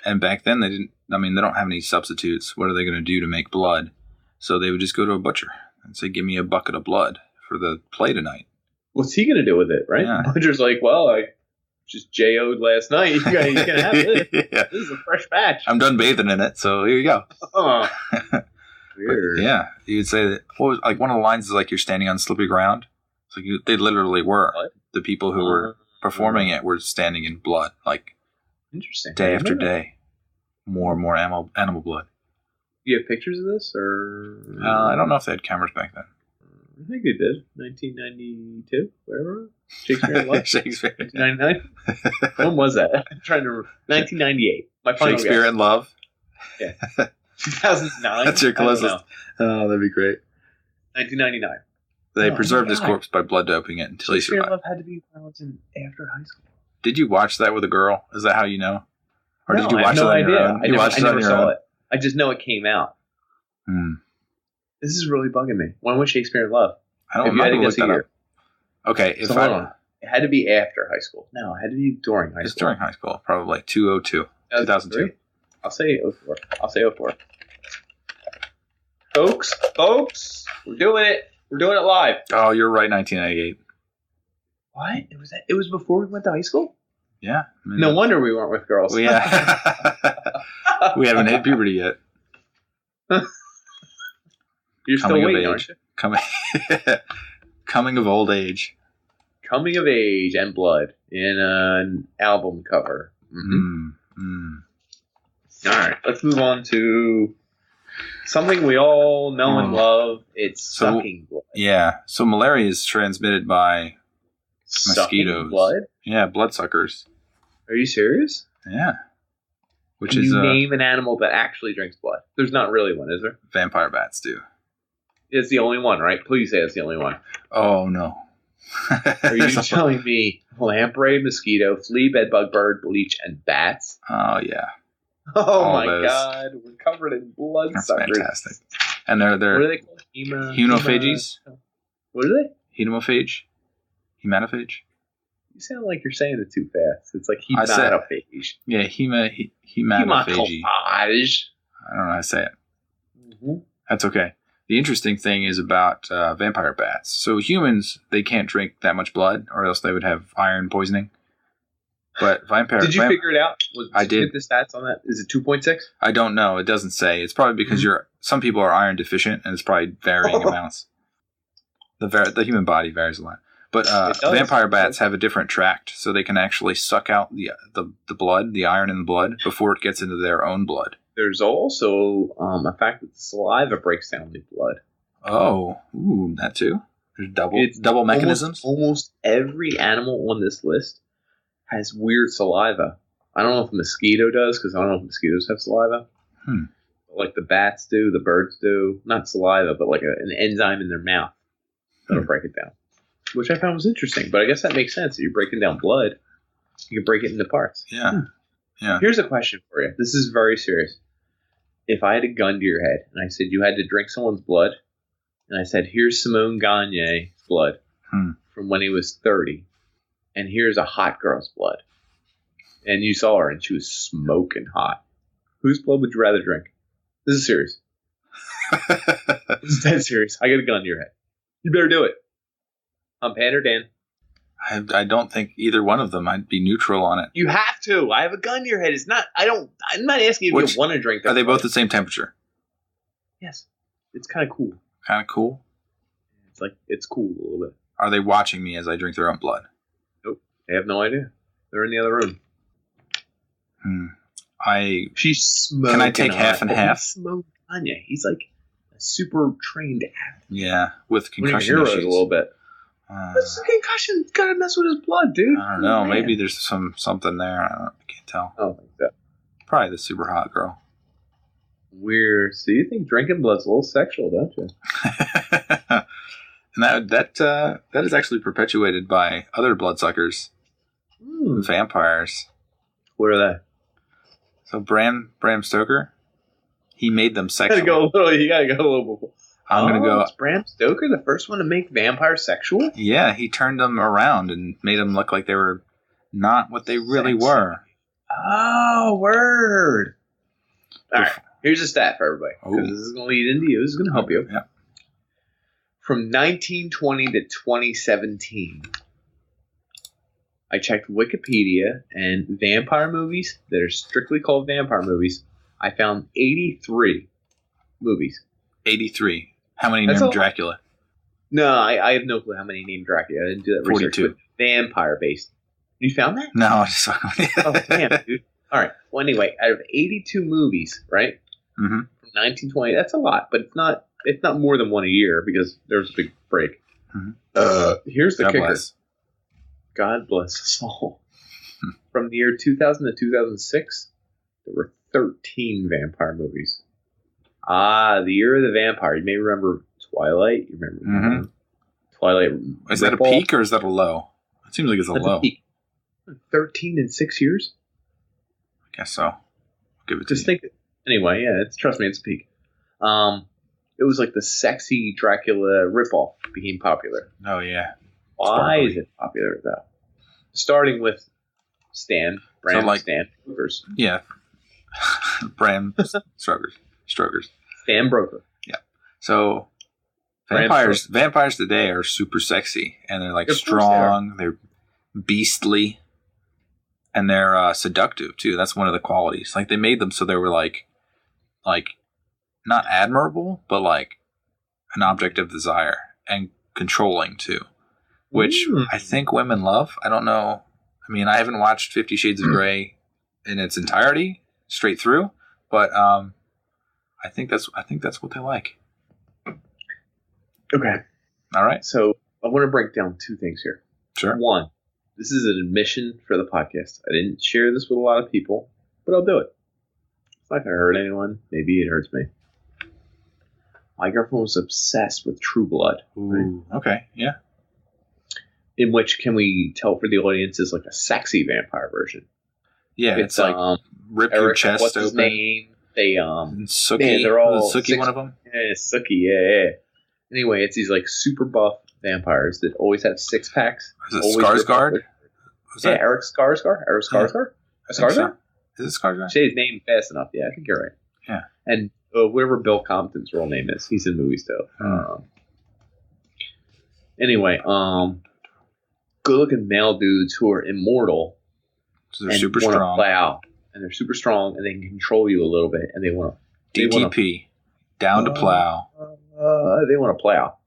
[SPEAKER 1] and back then they didn't. I mean, they don't have any substitutes. What are they going to do to make blood? So they would just go to a butcher and say, "Give me a bucket of blood for the play tonight."
[SPEAKER 2] What's he going to do with it, right?
[SPEAKER 1] Yeah.
[SPEAKER 2] The butcher's like, "Well, I just JO'd last night. You can have this. Yeah. This is a fresh batch.
[SPEAKER 1] I'm done bathing in it, so here you go."
[SPEAKER 2] Oh, weird.
[SPEAKER 1] But, yeah, you would say that. One of the lines is like you're standing on slippery ground. So they literally were. What? The people who were performing it were standing in blood, like
[SPEAKER 2] interesting.
[SPEAKER 1] Day after day. More and more animal blood.
[SPEAKER 2] Do you have pictures of this, or
[SPEAKER 1] I don't know if they had cameras back then.
[SPEAKER 2] I think they did. 1992, whatever. Shakespeare in Love.
[SPEAKER 1] Shakespeare.
[SPEAKER 2] 1999. When was that? I'm trying to remember. 1998. My final
[SPEAKER 1] Shakespeare
[SPEAKER 2] guess.
[SPEAKER 1] in Love.
[SPEAKER 2] Yeah. 2009.
[SPEAKER 1] That's your closest. Oh, that'd be great.
[SPEAKER 2] 1999.
[SPEAKER 1] They preserved his corpse by blood doping it until he survived.
[SPEAKER 2] Shakespeare in Love had to be when I was after high school.
[SPEAKER 1] Did you watch that with a girl? Is that how you know? Or
[SPEAKER 2] no,
[SPEAKER 1] did you watch
[SPEAKER 2] I have no
[SPEAKER 1] it on
[SPEAKER 2] idea.
[SPEAKER 1] your own?
[SPEAKER 2] I never saw it. I just know it came out. This is really bugging me. When was Shakespeare in Love?
[SPEAKER 1] I don't know. Look that up. Okay, if
[SPEAKER 2] hold on. It had to be after high school. No, it had to be during high school.
[SPEAKER 1] It's during high school, probably 2002.
[SPEAKER 2] I'll say 04. Folks, we're doing it. We're doing it live.
[SPEAKER 1] Oh, you're right, 1998.
[SPEAKER 2] What? It was before we went to high school?
[SPEAKER 1] Yeah.
[SPEAKER 2] No wonder we weren't with girls.
[SPEAKER 1] We haven't hit puberty yet.
[SPEAKER 2] You're still waiting, aren't you?
[SPEAKER 1] Coming of old age.
[SPEAKER 2] Coming of age and blood in an album cover. All right, let's move on to something we all know and love. It's sucking blood.
[SPEAKER 1] Yeah, so malaria is transmitted by mosquitos.
[SPEAKER 2] Blood?
[SPEAKER 1] Yeah, bloodsuckers.
[SPEAKER 2] Are you serious?
[SPEAKER 1] Yeah.
[SPEAKER 2] Can you name an animal that actually drinks blood? There's not really one, is there?
[SPEAKER 1] Vampire bats do.
[SPEAKER 2] It's the only one, right? Please say it's the only one.
[SPEAKER 1] Oh, no.
[SPEAKER 2] Are you telling me lamprey, mosquito, flea, bedbug, bird, leech, and bats?
[SPEAKER 1] Oh, yeah.
[SPEAKER 2] Oh, all my God. We're covered in bloodsuckers.
[SPEAKER 1] That's fantastic. And they're
[SPEAKER 2] what are they called?
[SPEAKER 1] Hemonophages.
[SPEAKER 2] What are they?
[SPEAKER 1] Hematophage.
[SPEAKER 2] You sound like you're saying it too fast. It's like hematophage.
[SPEAKER 1] Yeah, hematophagy. I don't know how to say it. That's okay. The interesting thing is about vampire bats. So humans, they can't drink that much blood, or else they would have iron poisoning. But vampire.
[SPEAKER 2] Did you figure it out?
[SPEAKER 1] I did.
[SPEAKER 2] Get the stats on that? Is it 2.6?
[SPEAKER 1] I don't know. It doesn't say. It's probably because some people are iron deficient, and it's probably varying amounts. The human body varies a lot. But vampire bats have a different tract, so they can actually suck out the blood, the iron in the blood, before it gets into their own blood.
[SPEAKER 2] There's also a fact that saliva breaks down the blood.
[SPEAKER 1] Oh, that too? There's double mechanisms?
[SPEAKER 2] Almost every animal on this list has weird saliva. I don't know if a mosquito does, because I don't know if mosquitoes have saliva. Like the bats do, the birds do. Not saliva, but like an enzyme in their mouth that'll break it down. Which I found was interesting, but I guess that makes sense. If you're breaking down blood, you can break it into parts.
[SPEAKER 1] Yeah. Yeah.
[SPEAKER 2] Here's a question for you. This is very serious. If I had a gun to your head and I said you had to drink someone's blood, and I said, here's Simone Gagne's blood from when he was 30, and here's a hot girl's blood, and you saw her and she was smoking hot, whose blood would you rather drink? This is serious. This is dead serious. I got a gun to your head. You better do it. I'm Pander Dan.
[SPEAKER 1] I don't think either one of them. I'd be neutral on it.
[SPEAKER 2] You have to. I have a gun to your head. It's not. I'm not asking you if you want to drink.
[SPEAKER 1] Are they both the same temperature?
[SPEAKER 2] Yes. It's kind of cool.
[SPEAKER 1] Kind of cool.
[SPEAKER 2] It's cool a little bit.
[SPEAKER 1] Are they watching me as I drink their own blood?
[SPEAKER 2] Nope. They have no idea. They're in the other room.
[SPEAKER 1] She's smoking. Can I take half and half?
[SPEAKER 2] Smoke Anya. He's like a super trained athlete.
[SPEAKER 1] Yeah, with concussion issues.
[SPEAKER 2] A little bit. What's the concussion? Gotta mess with his blood, dude.
[SPEAKER 1] I don't know. Maybe there's something there. I can't tell.
[SPEAKER 2] I don't think so.
[SPEAKER 1] Probably the super hot girl.
[SPEAKER 2] Weird. So you think drinking blood's a little sexual, don't you?
[SPEAKER 1] And that is actually perpetuated by other bloodsuckers, vampires.
[SPEAKER 2] What are they?
[SPEAKER 1] So Bram Stoker, he made them sexual.
[SPEAKER 2] You gotta go a little before.
[SPEAKER 1] I'm going to go.
[SPEAKER 2] Is Bram Stoker the first one to make vampires sexual?
[SPEAKER 1] Yeah, he turned them around and made them look like they were not what they really were.
[SPEAKER 2] Oh, word. All right, here's a stat for everybody. Because this is going to lead into you. This is going to help you.
[SPEAKER 1] Yeah.
[SPEAKER 2] From 1920 to 2017, I checked Wikipedia, and vampire movies that are strictly called vampire movies, I found 83 movies.
[SPEAKER 1] 83. How many named Dracula?
[SPEAKER 2] No, I have no clue how many named Dracula. I didn't do that
[SPEAKER 1] 42.
[SPEAKER 2] research. Vampire based. You found that?
[SPEAKER 1] No, I just
[SPEAKER 2] oh, damn, dude. All right. Well, anyway, out of 82 movies, right? From 1920, that's a lot, but it's not more than one a year because there was a big break. Here's the kicker. God bless us all. From the year 2000 to 2006, there were 13 vampire movies. The year of the vampire. You may remember Twilight. You remember Twilight.
[SPEAKER 1] Is that a peak or is that a low? It seems like it's a low.
[SPEAKER 2] Peak. 13 in 6 years?
[SPEAKER 1] I guess so. I'll give it to
[SPEAKER 2] Just think. Anyway, yeah, trust me, it's a peak. it was like the sexy Dracula ripoff became popular.
[SPEAKER 1] Oh yeah.
[SPEAKER 2] Why
[SPEAKER 1] Sparkly.
[SPEAKER 2] is it popular though? Starting with Bram Stan Brokers.
[SPEAKER 1] Yeah. Bram Strokers.
[SPEAKER 2] Stan Broker.
[SPEAKER 1] Yeah. So vampires today are super sexy, and they're like strong. They're beastly, and they're seductive too. That's one of the qualities. Like they made them so they were like not admirable, but like an object of desire and controlling too, which I think women love. I don't know. I mean, I haven't watched 50 Shades of Grey in its entirety straight through, but I think that's what they like.
[SPEAKER 2] Okay.
[SPEAKER 1] All right.
[SPEAKER 2] So I want to break down two things here.
[SPEAKER 1] Sure.
[SPEAKER 2] One, this is an admission for the podcast. I didn't share this with a lot of people, but I'll do it. It's not going to hurt anyone. Maybe it hurts me. My girlfriend was obsessed with True Blood.
[SPEAKER 1] Ooh, right? Okay. Yeah.
[SPEAKER 2] In which, can we tell for the audience, is like a sexy vampire version.
[SPEAKER 1] Yeah, it's like rip your chest
[SPEAKER 2] what's
[SPEAKER 1] open.
[SPEAKER 2] His name? They
[SPEAKER 1] Sookie.
[SPEAKER 2] man, they're all
[SPEAKER 1] Sookie, one of them.
[SPEAKER 2] Yeah, Sookie. Yeah. Anyway, it's these like super buff vampires that always have six packs.
[SPEAKER 1] Is it Skarsgård?
[SPEAKER 2] Yeah, Eric Skarsgård. Eric Skarsgård. Skarsgård.
[SPEAKER 1] Is it Skarsgård?
[SPEAKER 2] Say his name fast enough. Yeah, I think you're right.
[SPEAKER 1] Yeah.
[SPEAKER 2] And whatever Bill Compton's real name is, he's in movies too. Anyway, good-looking male dudes who are immortal.
[SPEAKER 1] So they're super strong.
[SPEAKER 2] Plow, and they're super strong, and they can control you a little bit, and they want to.
[SPEAKER 1] DTP. Down to plow.
[SPEAKER 2] They want to plow.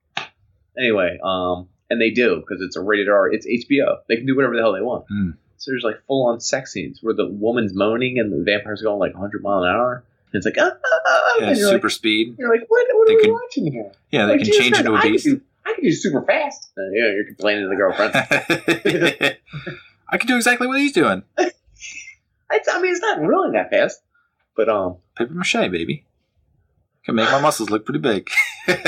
[SPEAKER 2] Anyway, and they do, because it's a rated R. It's HBO. They can do whatever the hell they want. So there's like full-on sex scenes where the woman's moaning and the vampire's going like 100 miles an hour. And it's like,
[SPEAKER 1] yeah, super speed.
[SPEAKER 2] You're like, what are we watching here?
[SPEAKER 1] Yeah, they can change into a beast.
[SPEAKER 2] I can do super fast. Yeah, you're complaining to the girlfriend.
[SPEAKER 1] I can do exactly what he's doing.
[SPEAKER 2] I mean, it's not really that fast. But,
[SPEAKER 1] paper mache, baby. Can make my muscles look pretty big.
[SPEAKER 2] Put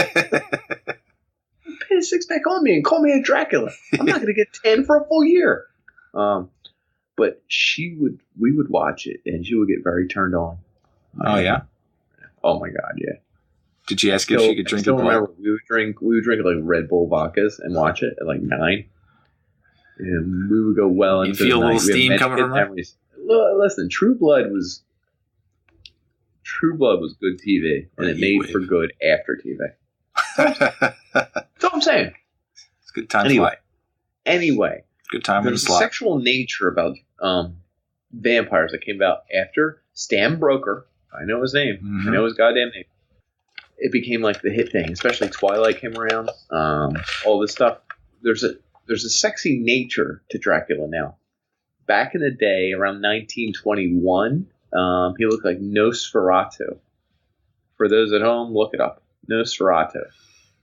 [SPEAKER 2] a six-pack on me and call me a Dracula. I'm not going to get 10 for a full year. But we would watch it, and she would get very turned on.
[SPEAKER 1] Oh, yeah?
[SPEAKER 2] Oh, my God, yeah.
[SPEAKER 1] Did she ask if she could drink it?
[SPEAKER 2] Remember, we would drink like Red Bull vodkas and watch it at like 9. And we would go well into the night. You
[SPEAKER 1] feel a little steam coming from her?
[SPEAKER 2] Listen, True Blood was good TV, and it made for good after TV. That's all I'm saying.
[SPEAKER 1] It's a good time
[SPEAKER 2] Anyway.
[SPEAKER 1] Good time
[SPEAKER 2] There's a sexual nature about vampires that came about after Stan Broker. I know his name. Mm-hmm. I know his goddamn name. It became like the hit thing, especially Twilight came around. All this stuff. There's a sexy nature to Dracula now. Back in the day, around 1921, he looked like Nosferatu. For those at home, look it up. Nosferatu.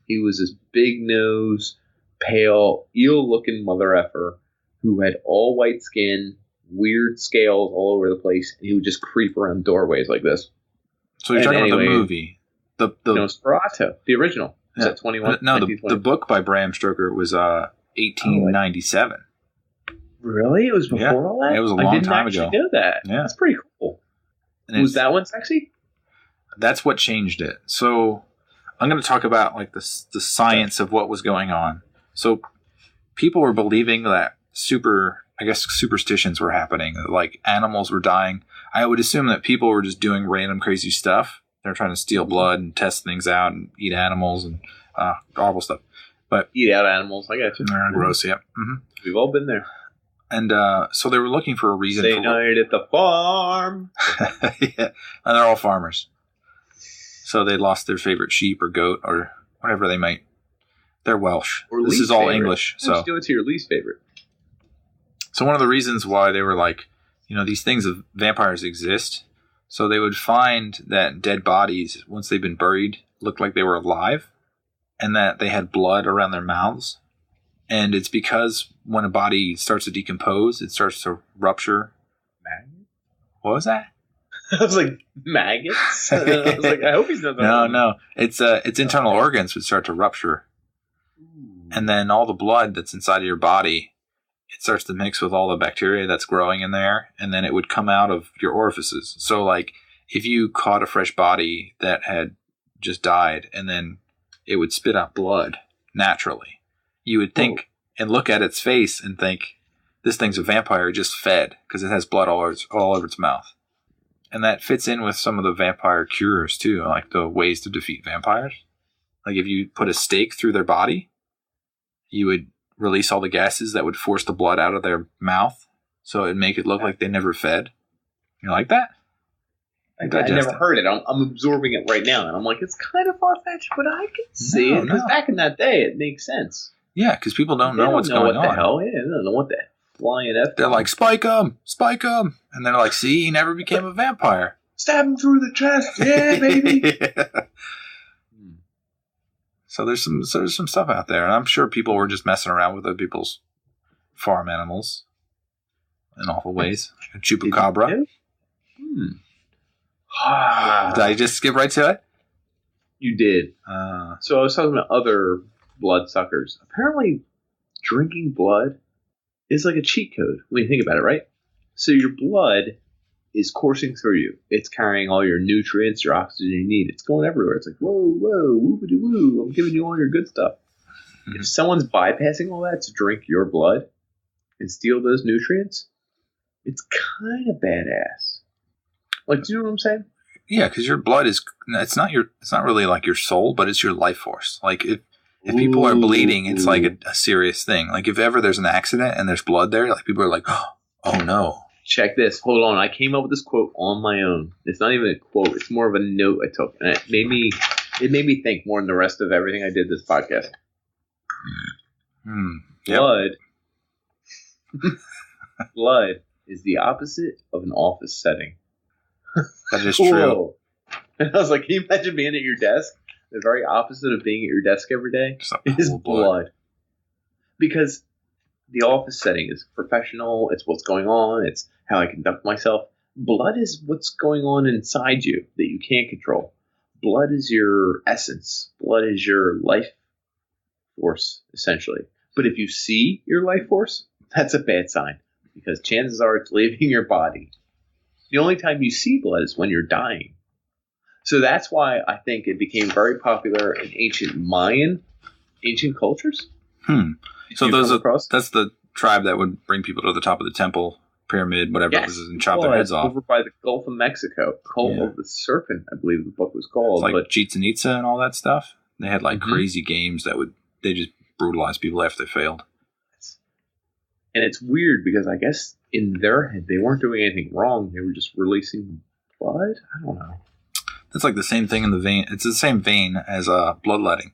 [SPEAKER 2] He was this big nose, pale, eel-looking mother effer who had all white skin, weird scales all over the place, and he would just creep around doorways like this.
[SPEAKER 1] So you're talking about the movie. The
[SPEAKER 2] Nosferatu, the original. Was that 21?
[SPEAKER 1] No, the book by Bram Stoker was 1897.
[SPEAKER 2] Really? It was before all that?
[SPEAKER 1] It was a long time ago.
[SPEAKER 2] I didn't know that.
[SPEAKER 1] Yeah.
[SPEAKER 2] That's pretty cool. And was that one sexy?
[SPEAKER 1] That's what changed it. So I'm going to talk about like the science of what was going on. So people were believing that superstitions were happening, like animals were dying. I would assume that people were just doing random crazy stuff. They're trying to steal blood and test things out and eat animals and horrible stuff. But
[SPEAKER 2] eat out animals, I got you.
[SPEAKER 1] Gross, yeah. Mm-hmm.
[SPEAKER 2] We've all been there.
[SPEAKER 1] And so they were looking for a reason.
[SPEAKER 2] Stay night at the farm.
[SPEAKER 1] Yeah, and they're all farmers. So they lost their favorite sheep or goat or whatever they might. They're Welsh. This is all favorite. English. So
[SPEAKER 2] do it to your least favorite.
[SPEAKER 1] So one of the reasons why they were like, these things of vampires exist. So they would find that dead bodies, once they've been buried, looked like they were alive, and that they had blood around their mouths. And it's because when a body starts to decompose, it starts to rupture.
[SPEAKER 2] Maggots?
[SPEAKER 1] What was that?
[SPEAKER 2] I was like, maggots? I was like, I hope he's not that.
[SPEAKER 1] No. It's internal organs would start to rupture. And then all the blood that's inside of your body, it starts to mix with all the bacteria that's growing in there, and then it would come out of your orifices. So, like, if you caught a fresh body that had just died, and then it would spit out blood naturally. You would think and look at its face and think, this thing's a vampire, it just fed, because it has blood all over its mouth. And that fits in with some of the vampire cures, too, like the ways to defeat vampires. Like if you put a stake through their body, you would release all the gases that would force the blood out of their mouth, so it would make it look like they never fed. You like that?
[SPEAKER 2] I never heard it. I'm absorbing it right now, and I'm like, it's kind of far-fetched, but I can see it. Because back in that day, it makes sense.
[SPEAKER 1] Yeah, because people don't know what's going on.
[SPEAKER 2] What the hell? Yeah, they don't know what the flying F.
[SPEAKER 1] They're like, spike him! And they're like, see, he never became a vampire.
[SPEAKER 2] Stab him through the chest! Yeah, baby!
[SPEAKER 1] Yeah. So there's some stuff out there, and I'm sure people were just messing around with other people's farm animals in awful ways. A chupacabra. Did I just skip right to it?
[SPEAKER 2] You did. So I was talking about other bloodsuckers. Apparently, drinking blood is like a cheat code when you think about it, right? So your blood is coursing through you. It's carrying all your nutrients, your oxygen you need. It's going everywhere. It's like, whoa, whoopity-woo. I'm giving you all your good stuff. Mm-hmm. If someone's bypassing all that to drink your blood and steal those nutrients, it's kind of badass. Like, do you know what I'm saying?
[SPEAKER 1] Yeah, because your blood it's not really like your soul, but it's your life force. Like if people are bleeding, it's like a serious thing. Like if ever there's an accident and there's blood there, like people are like, oh no.
[SPEAKER 2] Check this. Hold on. I came up with this quote on my own. It's not even a quote. It's more of a note I took, and it made me think more than the rest of everything I did this podcast.
[SPEAKER 1] Yep.
[SPEAKER 2] Blood is the opposite of an office setting.
[SPEAKER 1] That is true.
[SPEAKER 2] And I was like, can you imagine being at your desk? The very opposite of being at your desk every day is blood. Because the office setting is professional. It's what's going on. It's how I conduct myself. Blood is what's going on inside you that you can't control. Blood is your essence. Blood is your life force, essentially. But if you see your life force, that's a bad sign, because chances are it's leaving your body. The only time you see blood is when you're dying. So that's why I think it became very popular in ancient cultures.
[SPEAKER 1] So that's the tribe that would bring people to the top of the temple, pyramid, whatever it was, and chop their heads off.
[SPEAKER 2] Over by the Gulf of Mexico. Cult of the Serpent, I believe the book was called.
[SPEAKER 1] It's like Chichen Itza and all that stuff. They had like crazy games they just brutalized people after they failed.
[SPEAKER 2] And it's weird because I guess in their head they weren't doing anything wrong. They were just releasing blood. I don't know.
[SPEAKER 1] That's like the same thing in the vein. It's the same vein as bloodletting.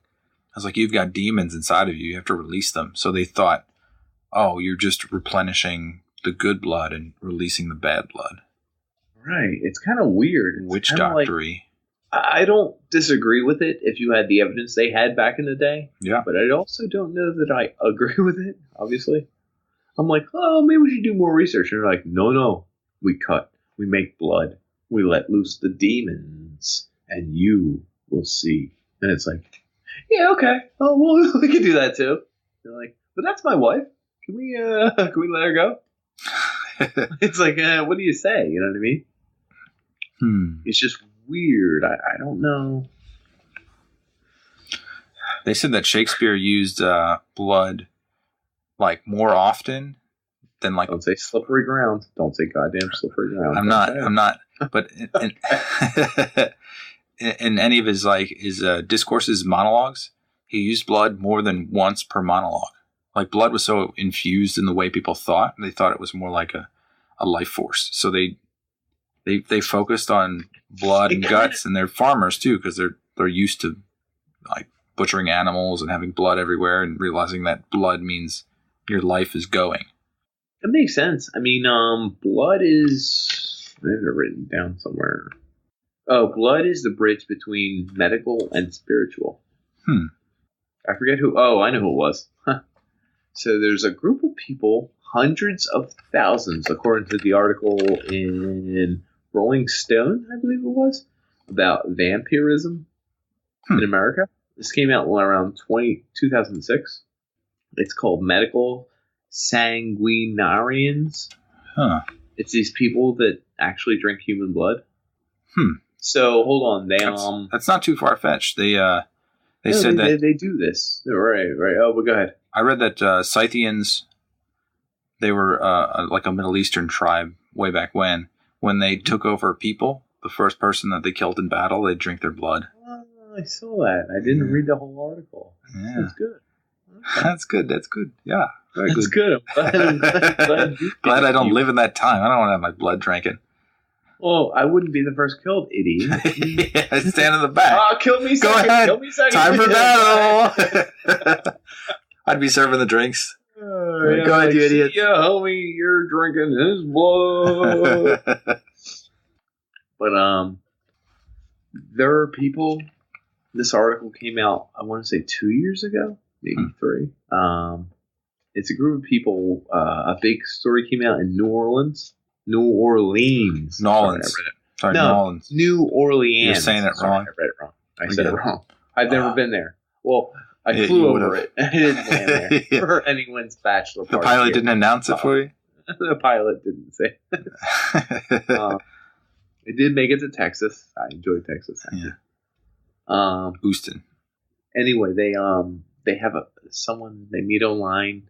[SPEAKER 1] It's like you've got demons inside of you. You have to release them. So they thought, oh, you're just replenishing the good blood and releasing the bad blood.
[SPEAKER 2] Right. It's kind of weird. It's
[SPEAKER 1] witch doctory.
[SPEAKER 2] I don't disagree with it if you had the evidence they had back in the day.
[SPEAKER 1] Yeah.
[SPEAKER 2] But I also don't know that I agree with it, obviously. I'm like, oh, maybe we should do more research. And they're like, no. We cut. We make blood. We let loose the demons. And you will see. And it's like, yeah, okay. Oh, well, we can do that too. They're like, but that's my wife. Can we let her go? It's like, what do you say? You know what I mean? It's just weird. I don't know.
[SPEAKER 1] They said that Shakespeare used blood like more often than like.
[SPEAKER 2] Don't say slippery ground. Don't say goddamn slippery ground.
[SPEAKER 1] I'm not. But in any of his discourses, monologues, he used blood more than once per monologue. Like blood was so infused in the way people thought, they thought it was more like a life force. So they focused on blood and guts, and they're farmers too, because they're used to like butchering animals and having blood everywhere, and realizing that blood means your life is going.
[SPEAKER 2] It makes sense. I mean, blood is, I have it written down somewhere. Oh, blood is the bridge between medical and spiritual. I forget who. Oh, I know who it was. So there's a group of people, hundreds of thousands, according to the article in Rolling Stone, I believe it was, about vampirism in America. This came out around 2006. It's called Medical Sanguinarians. It's these people that actually drink human blood. So hold on,
[SPEAKER 1] that's not too far fetched. They said that
[SPEAKER 2] they do this. Right. Oh, but go ahead.
[SPEAKER 1] I read that Scythians, they were like a Middle Eastern tribe way back when. When they took over people, the first person that they killed in battle, they'd drink their blood.
[SPEAKER 2] Oh, I saw that. I didn't read the whole article.
[SPEAKER 1] Yeah.
[SPEAKER 2] That's good.
[SPEAKER 1] Okay. That's good. Yeah, very
[SPEAKER 2] That's
[SPEAKER 1] good.
[SPEAKER 2] I'm
[SPEAKER 1] glad I don't live in that time. I don't want to have my blood drinking.
[SPEAKER 2] Well, I wouldn't be the first killed, idiot.
[SPEAKER 1] I stand in the back.
[SPEAKER 2] Oh, kill me second.
[SPEAKER 1] Go ahead.
[SPEAKER 2] Kill me second.
[SPEAKER 1] Time for battle. I'd be serving the drinks. Go ahead, you idiot.
[SPEAKER 2] Yeah, homie, you're drinking his blood. But there are people. This article came out, I want to say 2 years ago, maybe 3. It's a group of people. A big story came out in New Orleans.
[SPEAKER 1] New Orleans. Sorry, New Orleans.
[SPEAKER 2] New Orleans.
[SPEAKER 1] You're saying it wrong.
[SPEAKER 2] I read it wrong. I said it wrong. I've never been there. Well, I flew over it. I didn't land there for anyone's bachelor party.
[SPEAKER 1] The pilot didn't announce it for you?
[SPEAKER 2] The pilot didn't say. It did make it to Texas. I enjoyed Texas.
[SPEAKER 1] Yeah. Houston.
[SPEAKER 2] Anyway, they have someone they meet online.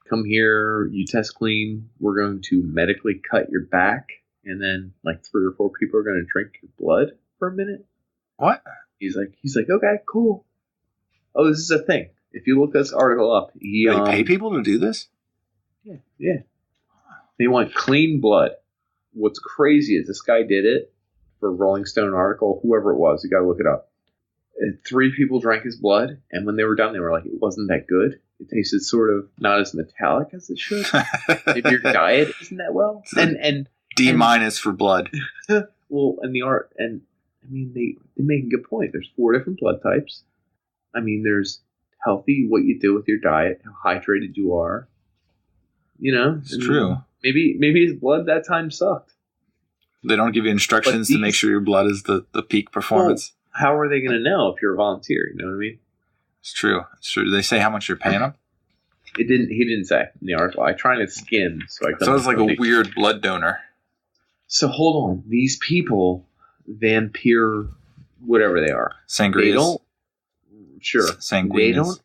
[SPEAKER 2] Come here, you test clean. We're going to medically cut your back, and then like 3 or 4 people are going to drink your blood for a minute.
[SPEAKER 1] What?
[SPEAKER 2] He's like, okay, cool. Oh, this is a thing. If you look this article up,
[SPEAKER 1] They pay people to do this?
[SPEAKER 2] Yeah. They want clean blood. What's crazy is this guy did it for a Rolling Stone article, whoever it was. You got to look it up. 3 people drank his blood, and when they were done, they were like, it wasn't that good. It tasted sort of not as metallic as it should. Maybe your diet isn't that well. And
[SPEAKER 1] D- for blood.
[SPEAKER 2] Well, and the art, and I mean, they make a good point. There's 4 different blood types. I mean, there's healthy, what you do with your diet, how hydrated you are. You know,
[SPEAKER 1] it's true.
[SPEAKER 2] Maybe his blood that time sucked.
[SPEAKER 1] They don't give you instructions to make sure your blood is the peak performance.
[SPEAKER 2] Well, how are they going to know if you're a volunteer? You know what I mean?
[SPEAKER 1] It's true. Do they say how much you're paying them?
[SPEAKER 2] He didn't say in the article. I tried to skim, so
[SPEAKER 1] it's like a weird blood donor.
[SPEAKER 2] So hold on. These people, vampire, whatever they are,
[SPEAKER 1] sangrias.
[SPEAKER 2] They don't. Sure.
[SPEAKER 1] Sanguinas.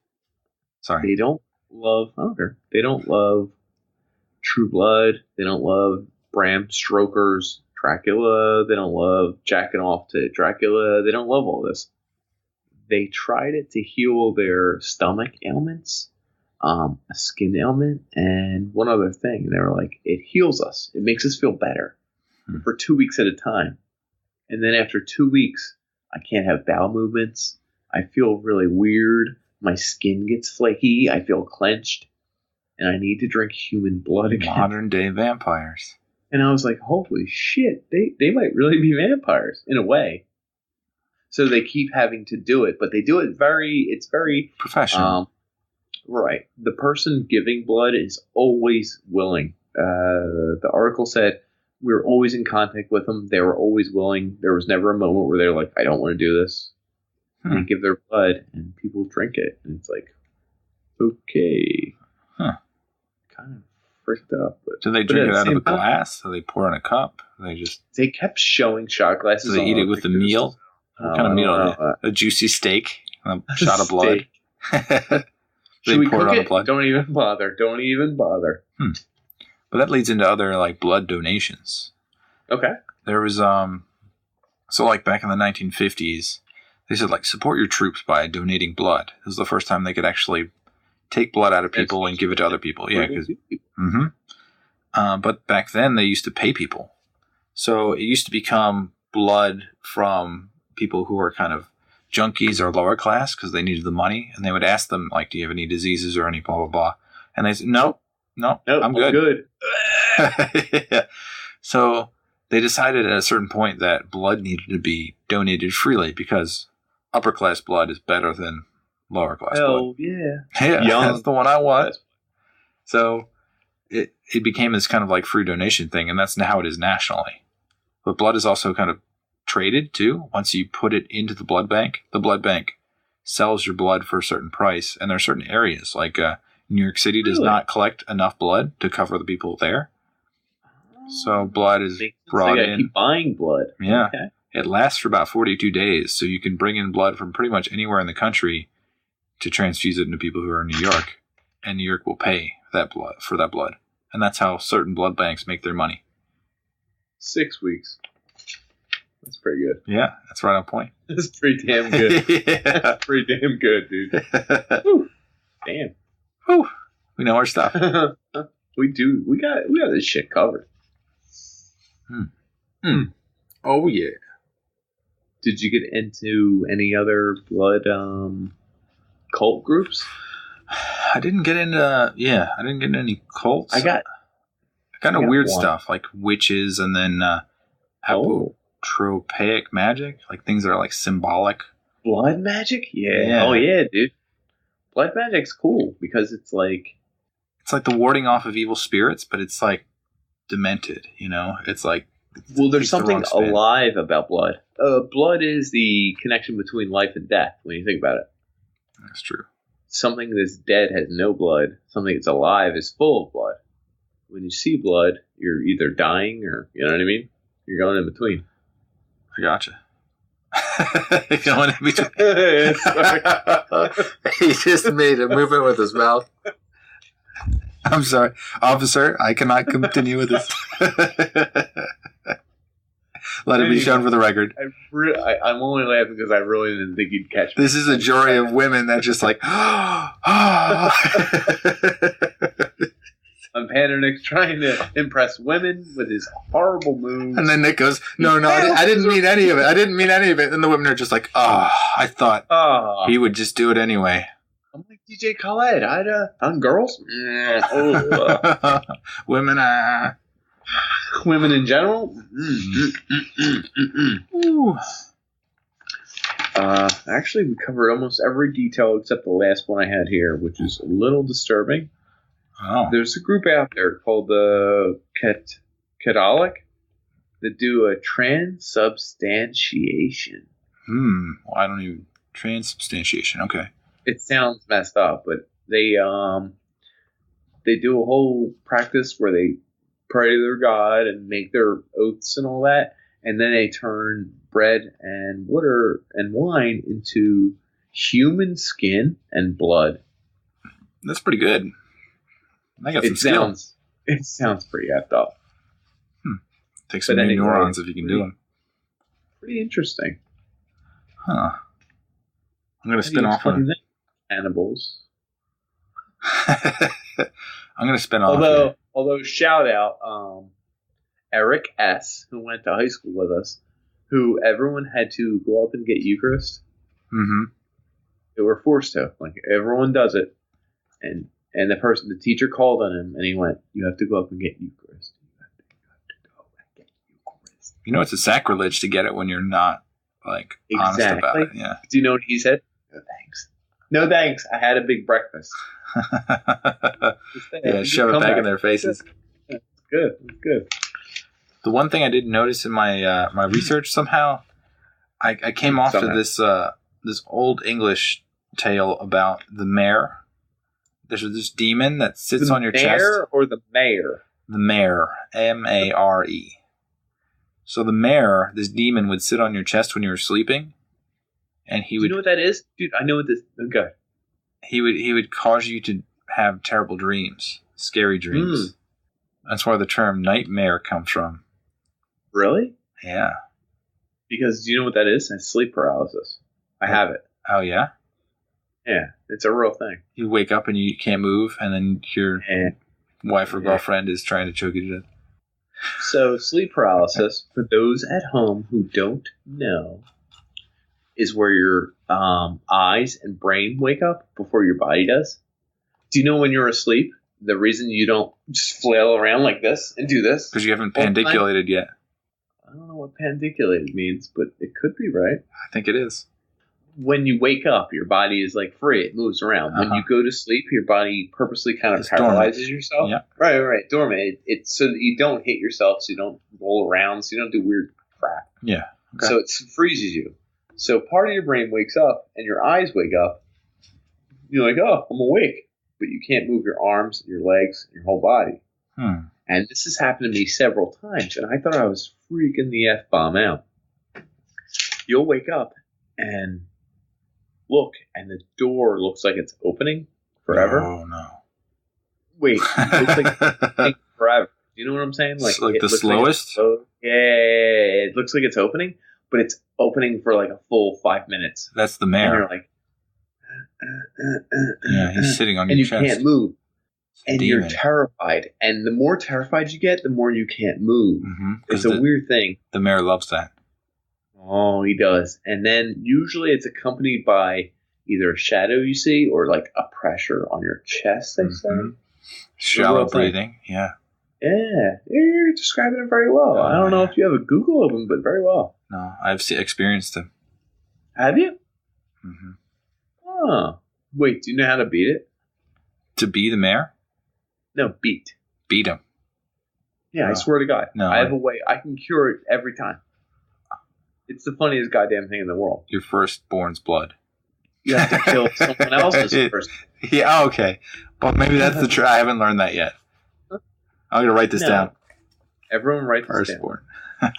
[SPEAKER 2] They don't love. I don't care. They don't love True Blood. They don't love Bram Stoker's Dracula. They don't love jacking off to Dracula. They don't love all this. They tried it to heal their stomach ailments, a skin ailment, and one other thing. And they were like, it heals us. It makes us feel better for 2 weeks at a time. And then after 2 weeks, I can't have bowel movements. I feel really weird. My skin gets flaky. I feel clenched. And I need to drink human blood again.
[SPEAKER 1] Modern day vampires.
[SPEAKER 2] And I was like, holy shit, they might really be vampires in a way. So they keep having to do it, but they do it it's very
[SPEAKER 1] professional.
[SPEAKER 2] Right. The person giving blood is always willing. The article said we were always in contact with them. They were always willing. There was never a moment where they're like, I don't want to do this. They give their blood and people drink it. And it's like, okay.
[SPEAKER 1] Huh.
[SPEAKER 2] Kind of freaked up.
[SPEAKER 1] Do they drink it out of a glass? Do they pour in a cup?
[SPEAKER 2] They kept showing shot glasses.
[SPEAKER 1] Do they eat it with a meal? What kind of meal? A juicy steak? A shot of blood?
[SPEAKER 2] Should we cook it? Don't even bother.
[SPEAKER 1] But that leads into other like blood donations.
[SPEAKER 2] Okay.
[SPEAKER 1] There was so like back in the 1950s, they said like support your troops by donating blood. This was the first time they could actually take blood out of people and give it to other people. Yeah, because but back then they used to pay people, so it used to become blood from people who were kind of junkies or lower class because they needed the money, and they would ask them like, "Do you have any diseases or any blah blah blah?" And they said, "No, I'm good." Yeah. So they decided at a certain point that blood needed to be donated freely because upper class blood is better than lower class blood.
[SPEAKER 2] Yeah.
[SPEAKER 1] That's the one I want. So it became this kind of like free donation thing, and that's how it is nationally. But blood is also kind of traded too. Once you put it into the blood bank sells your blood for a certain price, and there are certain areas like New York City does not collect enough blood to cover the people there. So blood is brought in.
[SPEAKER 2] Keep buying blood.
[SPEAKER 1] Yeah.
[SPEAKER 2] Okay.
[SPEAKER 1] It lasts for about 42 days, so you can bring in blood from pretty much anywhere in the country to transfuse it into people who are in New York, and New York will pay for that blood. And that's how certain blood banks make their money.
[SPEAKER 2] 6 weeks. That's pretty good.
[SPEAKER 1] Yeah, that's right on point.
[SPEAKER 2] That's pretty damn good. Yeah. That's pretty damn good, dude. Whew. Damn.
[SPEAKER 1] Whew. We know our stuff.
[SPEAKER 2] We do. We got this shit covered.
[SPEAKER 1] Oh, yeah.
[SPEAKER 2] Did you get into any other blood cult groups?
[SPEAKER 1] I didn't get into any cults.
[SPEAKER 2] I got
[SPEAKER 1] kind of weird stuff like witches and then apotropaic magic, like things that are like symbolic.
[SPEAKER 2] Blood magic? Yeah. Oh yeah, dude. Blood magic's cool because it's like
[SPEAKER 1] the warding off of evil spirits, but it's like demented, you know? It's like
[SPEAKER 2] there's something alive about blood. Blood is the connection between life and death when you think about it.
[SPEAKER 1] That's true.
[SPEAKER 2] Something that's dead has no blood. Something that's alive is full of blood. When you see blood, you're either dying or, you know what I mean? You're going in between.
[SPEAKER 1] I gotcha. Going in between. He just made a movement with his mouth. I'm sorry. Officer, I cannot continue with this. Let it be shown for the record.
[SPEAKER 2] I'm only laughing because I really didn't think you'd catch me.
[SPEAKER 1] This is a jury of women that just like,
[SPEAKER 2] Pander Nick's trying to impress women with his horrible moves.
[SPEAKER 1] And then Nick goes, no, I didn't mean any of it. I didn't mean any of it. And the women are just like, I thought he would just do it anyway.
[SPEAKER 2] I'm like DJ Khaled. On girls?
[SPEAKER 1] Women,
[SPEAKER 2] women in general? Actually, we covered almost every detail except the last one I had here, which is a little disturbing.
[SPEAKER 1] Oh.
[SPEAKER 2] There's a group out there called the Catholic that do a transubstantiation.
[SPEAKER 1] Well, I don't even... Transubstantiation, okay.
[SPEAKER 2] It sounds messed up, but they do a whole practice where they pray to their God and make their oaths and all that, and then they turn bread and water and wine into human skin and blood.
[SPEAKER 1] That's pretty good. I got some skill.
[SPEAKER 2] It sounds pretty effed up.
[SPEAKER 1] Take some new neurons if you can do them.
[SPEAKER 2] Pretty interesting.
[SPEAKER 1] Huh. I'm going to spin off on
[SPEAKER 2] cannibals.
[SPEAKER 1] I'm going to spin off.
[SPEAKER 2] Although shout out Eric S., who went to high school with us, who everyone had to go up and get Eucharist.
[SPEAKER 1] Mm-hmm.
[SPEAKER 2] They were forced to. Like, everyone does it. And the teacher called on him, and he went, "You have to go up and get Eucharist. You have to go and get Eucharist."
[SPEAKER 1] You know, it's a sacrilege to get it when you're not, like, honest about it. Yeah.
[SPEAKER 2] Do you know what he said? No thanks. No thanks. I had a big breakfast.
[SPEAKER 1] Yeah, shove it back in their faces.
[SPEAKER 2] Yeah, it's good. It's good.
[SPEAKER 1] The one thing I didn't notice in my my research somehow, I came off to this old English tale about the mare. There's this demon that sits on your chest. The
[SPEAKER 2] mare or the mayor?
[SPEAKER 1] The mare. Mare. So the mare, this demon, would sit on your chest when you were sleeping, and he would.
[SPEAKER 2] Do you know what that is, dude? I know what this. Okay.
[SPEAKER 1] He would cause you to have terrible dreams, scary dreams. That's where the term nightmare comes from.
[SPEAKER 2] Really?
[SPEAKER 1] Yeah.
[SPEAKER 2] Because do you know what that is? It's sleep paralysis. I have it.
[SPEAKER 1] Oh yeah.
[SPEAKER 2] Yeah, it's a real thing.
[SPEAKER 1] You wake up and you can't move, and then your wife or girlfriend is trying to choke you to death.
[SPEAKER 2] So sleep paralysis, for those at home who don't know, is where your eyes and brain wake up before your body does. Do you know when you're asleep, the reason you don't just flail around like this and do this?
[SPEAKER 1] Because you haven't pandiculated yet.
[SPEAKER 2] I don't know what pandiculated means, but it could be right.
[SPEAKER 1] I think it is.
[SPEAKER 2] When you wake up, your body is like free. It moves around. When you go to sleep, your body purposely kind of paralyzes yourself.
[SPEAKER 1] Yeah.
[SPEAKER 2] Right. Dormant. It's so that you don't hit yourself, so you don't roll around, so you don't do weird crap.
[SPEAKER 1] Yeah. Okay.
[SPEAKER 2] So it freezes you. So part of your brain wakes up, and your eyes wake up. You're like, oh, I'm awake. But you can't move your arms, your legs, your whole body. And this has happened to me several times, and I thought I was freaking the F-bomb out. you'll wake up and look, and the door looks like it's opening forever.
[SPEAKER 1] Oh, no.
[SPEAKER 2] Wait, it looks like it's opening forever. Do you know what I'm saying?
[SPEAKER 1] Like the slowest?
[SPEAKER 2] Yeah, it looks like it's opening, but it's opening for like a full 5 minutes.
[SPEAKER 1] That's the
[SPEAKER 2] And
[SPEAKER 1] mare.
[SPEAKER 2] you're like,
[SPEAKER 1] Yeah, he's sitting on
[SPEAKER 2] and
[SPEAKER 1] your
[SPEAKER 2] you
[SPEAKER 1] chest.
[SPEAKER 2] can't move. And
[SPEAKER 1] Demon.
[SPEAKER 2] you're terrified. And the more terrified you get, the more you can't move.
[SPEAKER 1] Mm-hmm.
[SPEAKER 2] It's a weird thing.
[SPEAKER 1] The mare loves that.
[SPEAKER 2] Oh, he does. And then usually it's accompanied by either a shadow you see or like a pressure on your chest, they say.
[SPEAKER 1] Shallow breathing, yeah.
[SPEAKER 2] Yeah, you're describing it very well. I don't know if you have a Google of them, but very well.
[SPEAKER 1] No, I've experienced them.
[SPEAKER 2] Have you?
[SPEAKER 1] Mm-hmm.
[SPEAKER 2] Oh. Wait, do you know how to beat it?
[SPEAKER 1] To be the mare?
[SPEAKER 2] No, beat.
[SPEAKER 1] Beat him.
[SPEAKER 2] Yeah, I swear to God.
[SPEAKER 1] No,
[SPEAKER 2] I have a way. I can cure it every time. It's the funniest goddamn thing in the world.
[SPEAKER 1] Your firstborn's blood.
[SPEAKER 2] You have to kill someone else's first.
[SPEAKER 1] Yeah, okay. But maybe that's the trick. I haven't learned that yet. I'm going to write this down.
[SPEAKER 2] Everyone write this
[SPEAKER 1] Firstborn.
[SPEAKER 2] down.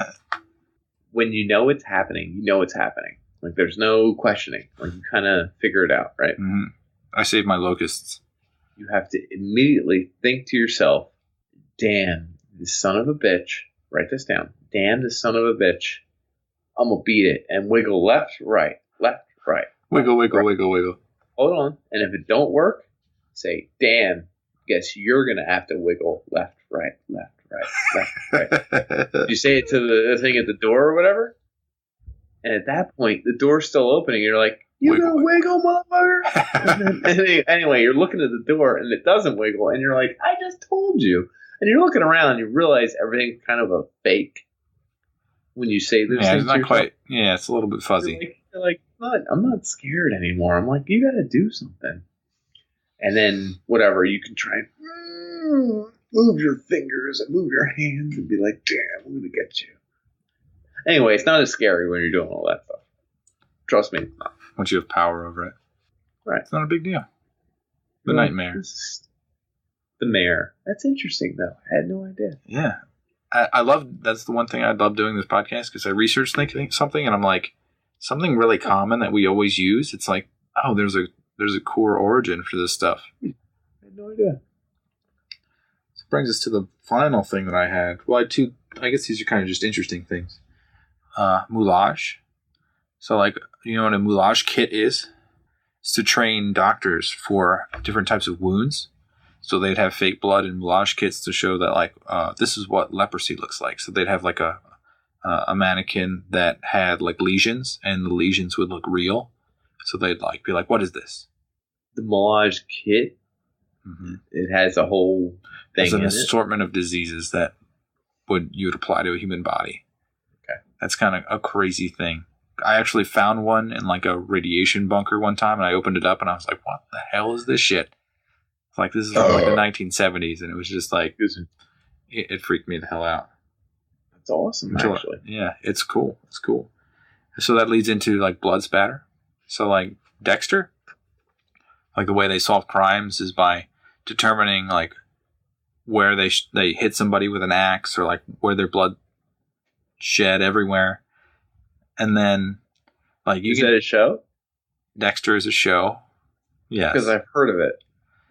[SPEAKER 2] When you know it's happening, you know it's happening. Like, there's no questioning. Like, you kind of figure it out, right?
[SPEAKER 1] Mm-hmm. I saved my locusts.
[SPEAKER 2] You have to immediately think to yourself, damn, this son of a bitch. Write this down. Damn, this son of a bitch. I'm going to beat it. And wiggle left, right. Left, right.
[SPEAKER 1] Wiggle, wiggle, right. Wiggle, wiggle.
[SPEAKER 2] Hold on. And if it don't work, say, damn, guess you're going to have to wiggle left, right, left, right. You say it to the thing at the door or whatever. And at that point, the door's still opening. You're like, you going to wiggle, motherfucker? Anyway, you're looking at the door and it doesn't wiggle. And you're like, I just told you. And you're looking around and you realize everything's kind of a fake when you say this.
[SPEAKER 1] Yeah, it's not quite. Yeah, it's a little bit fuzzy.
[SPEAKER 2] You're like I'm not scared anymore. I'm like, you got to do something. And then whatever, you can try and move your fingers and move your hands and be like, damn, I'm going to get you. Anyway, it's not as scary when you're doing all that stuff. Trust me.
[SPEAKER 1] Once you have power over it.
[SPEAKER 2] Right.
[SPEAKER 1] It's not a big deal. The nightmare.
[SPEAKER 2] The mare. That's interesting, though. I had no idea.
[SPEAKER 1] Yeah. I love, that's the one thing I love doing this podcast, because I research something and I'm like, something really common that we always use. It's like, oh, there's a core origin for this stuff.
[SPEAKER 2] I had no idea.
[SPEAKER 1] This brings us to the final thing that I had. Well, I guess these are kind of just interesting things. Moulage. So, like, you know what a moulage kit is? It's to train doctors for different types of wounds. So they'd have fake blood and moulage kits to show that, like, this is what leprosy looks like. So they'd have like a mannequin that had like lesions, and the lesions would look real. So they'd like be like, "What is this?"
[SPEAKER 2] The moulage kit. Mm-hmm. It has a whole thing.
[SPEAKER 1] It's an assortment of diseases that you would apply to a human body.
[SPEAKER 2] Okay,
[SPEAKER 1] that's kind of a crazy thing. I actually found one in like a radiation bunker one time, and I opened it up, and I was like, "What the hell is this shit?" It's like, this is from like the 1970s, and it was just like it freaked me the hell out.
[SPEAKER 2] That's awesome, actually.
[SPEAKER 1] Yeah, it's cool. It's cool. So that leads into like blood spatter. So like Dexter, like the way they solve crimes is by determining like where they hit somebody with an axe, or like where their blood shed everywhere. And then, like,
[SPEAKER 2] is that a show?
[SPEAKER 1] Dexter is a show. Yes,
[SPEAKER 2] because I've heard of it,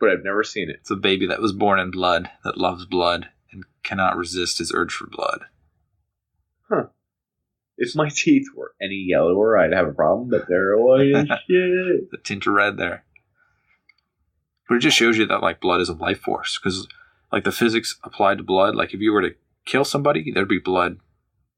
[SPEAKER 2] but I've never seen it.
[SPEAKER 1] It's a baby that was born in blood, that loves blood, and cannot resist his urge for blood.
[SPEAKER 2] Huh. If my teeth were any yellower, I'd have a problem, but they're white as shit.
[SPEAKER 1] The tint of red there. But it just shows you that, like, blood is a life force. Because, like, the physics applied to blood, like, if you were to kill somebody, there'd be blood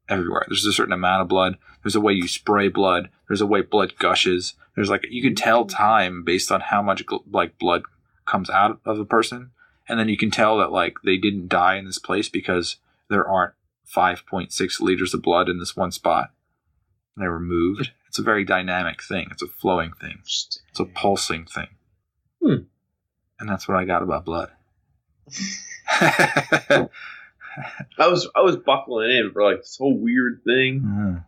[SPEAKER 1] everywhere. There's a certain amount of blood. There's a way you spray blood. There's a way blood gushes. There's, like, you can tell time based on how much, like, blood comes out of a person. And then you can tell that, like, they didn't die in this place because there aren't 5.6 liters of blood in this one spot. They were moved. It's a very dynamic thing. It's a flowing thing. It's a pulsing thing. And that's what I got about blood.
[SPEAKER 2] I was buckling in for like this whole weird thing.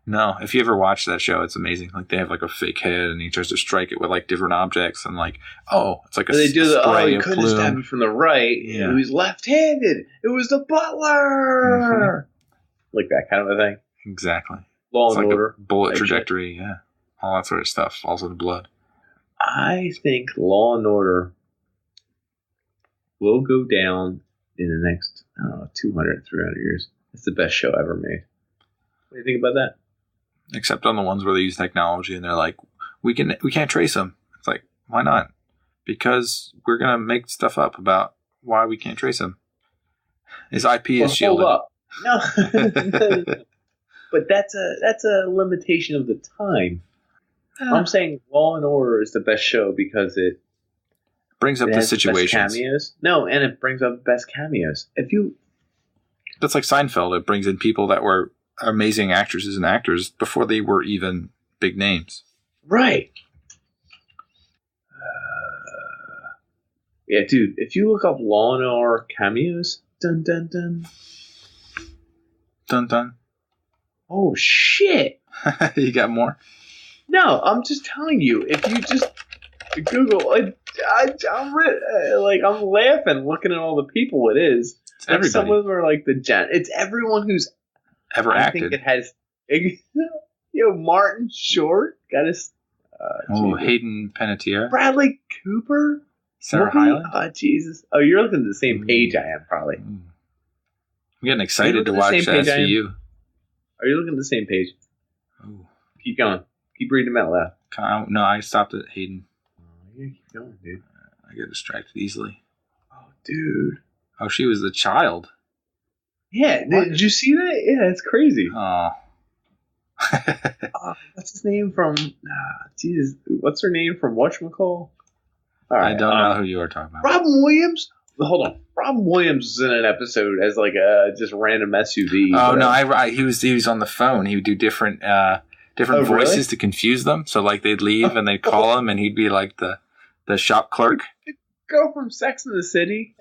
[SPEAKER 1] No, if you ever watch that show, it's amazing. Like, they have like a fake head, and he tries to strike it with like different objects, and like, it's like
[SPEAKER 2] they do
[SPEAKER 1] spray.
[SPEAKER 2] He couldn't stab it from the right.
[SPEAKER 1] Yeah.
[SPEAKER 2] He was left-handed. It was the butler. Like that kind of a thing.
[SPEAKER 1] Exactly.
[SPEAKER 2] Law
[SPEAKER 1] It's
[SPEAKER 2] and
[SPEAKER 1] like
[SPEAKER 2] Order.
[SPEAKER 1] a bullet trajectory, yeah. All that sort of stuff falls in the blood.
[SPEAKER 2] I think Law and Order will go down in the next, 200, 300 years. It's the best show ever made. What do you think about that?
[SPEAKER 1] Except on the ones where they use technology and they're like, we can't trace them. It's like, why not? Because we're gonna make stuff up about why we can't trace them. His IP is shielded.
[SPEAKER 2] Hold up. No. But that's a limitation of the time. I'm saying Law and Order is the best show because it
[SPEAKER 1] brings up the situations.
[SPEAKER 2] Cameos. No, and it brings up the best cameos.
[SPEAKER 1] That's like Seinfeld. It brings in people that were amazing actresses and actors before they were even big names.
[SPEAKER 2] Right. Yeah, dude. If you look up Law and Order cameos, dun dun dun,
[SPEAKER 1] dun dun.
[SPEAKER 2] Oh shit!
[SPEAKER 1] You got more?
[SPEAKER 2] No, I'm just telling you. If you just Google, I'm laughing looking at all the people. It is.
[SPEAKER 1] It's everybody.
[SPEAKER 2] Some of them are like It's everyone who's
[SPEAKER 1] ever acted.
[SPEAKER 2] I think it has. Martin Short got his.
[SPEAKER 1] Hayden Panettiere.
[SPEAKER 2] Bradley Cooper.
[SPEAKER 1] Sarah Hyland.
[SPEAKER 2] Oh Jesus! Oh, you're looking at the same page I am probably.
[SPEAKER 1] I'm getting excited to watch SVU.
[SPEAKER 2] Are you looking at the same page?
[SPEAKER 1] Ooh.
[SPEAKER 2] Keep going. Keep reading them out loud.
[SPEAKER 1] No, I stopped at Hayden.
[SPEAKER 2] Oh, yeah, keep going, dude.
[SPEAKER 1] I get distracted easily.
[SPEAKER 2] Oh, dude.
[SPEAKER 1] Oh, she was the child.
[SPEAKER 2] Yeah, did you see that? Yeah, it's crazy.
[SPEAKER 1] Oh.
[SPEAKER 2] What's his name from? Jesus, what's her name from whatchamacall? All right,
[SPEAKER 1] I don't know who you are talking about.
[SPEAKER 2] Robin Williams? Hold on. Robin Williams was in an episode as like a just random SUV.
[SPEAKER 1] Oh no, he was on the phone. He would do different voices to confuse them. So like they'd leave and they'd call him, and he'd be like the shop clerk.
[SPEAKER 2] The girl from Sex and the City,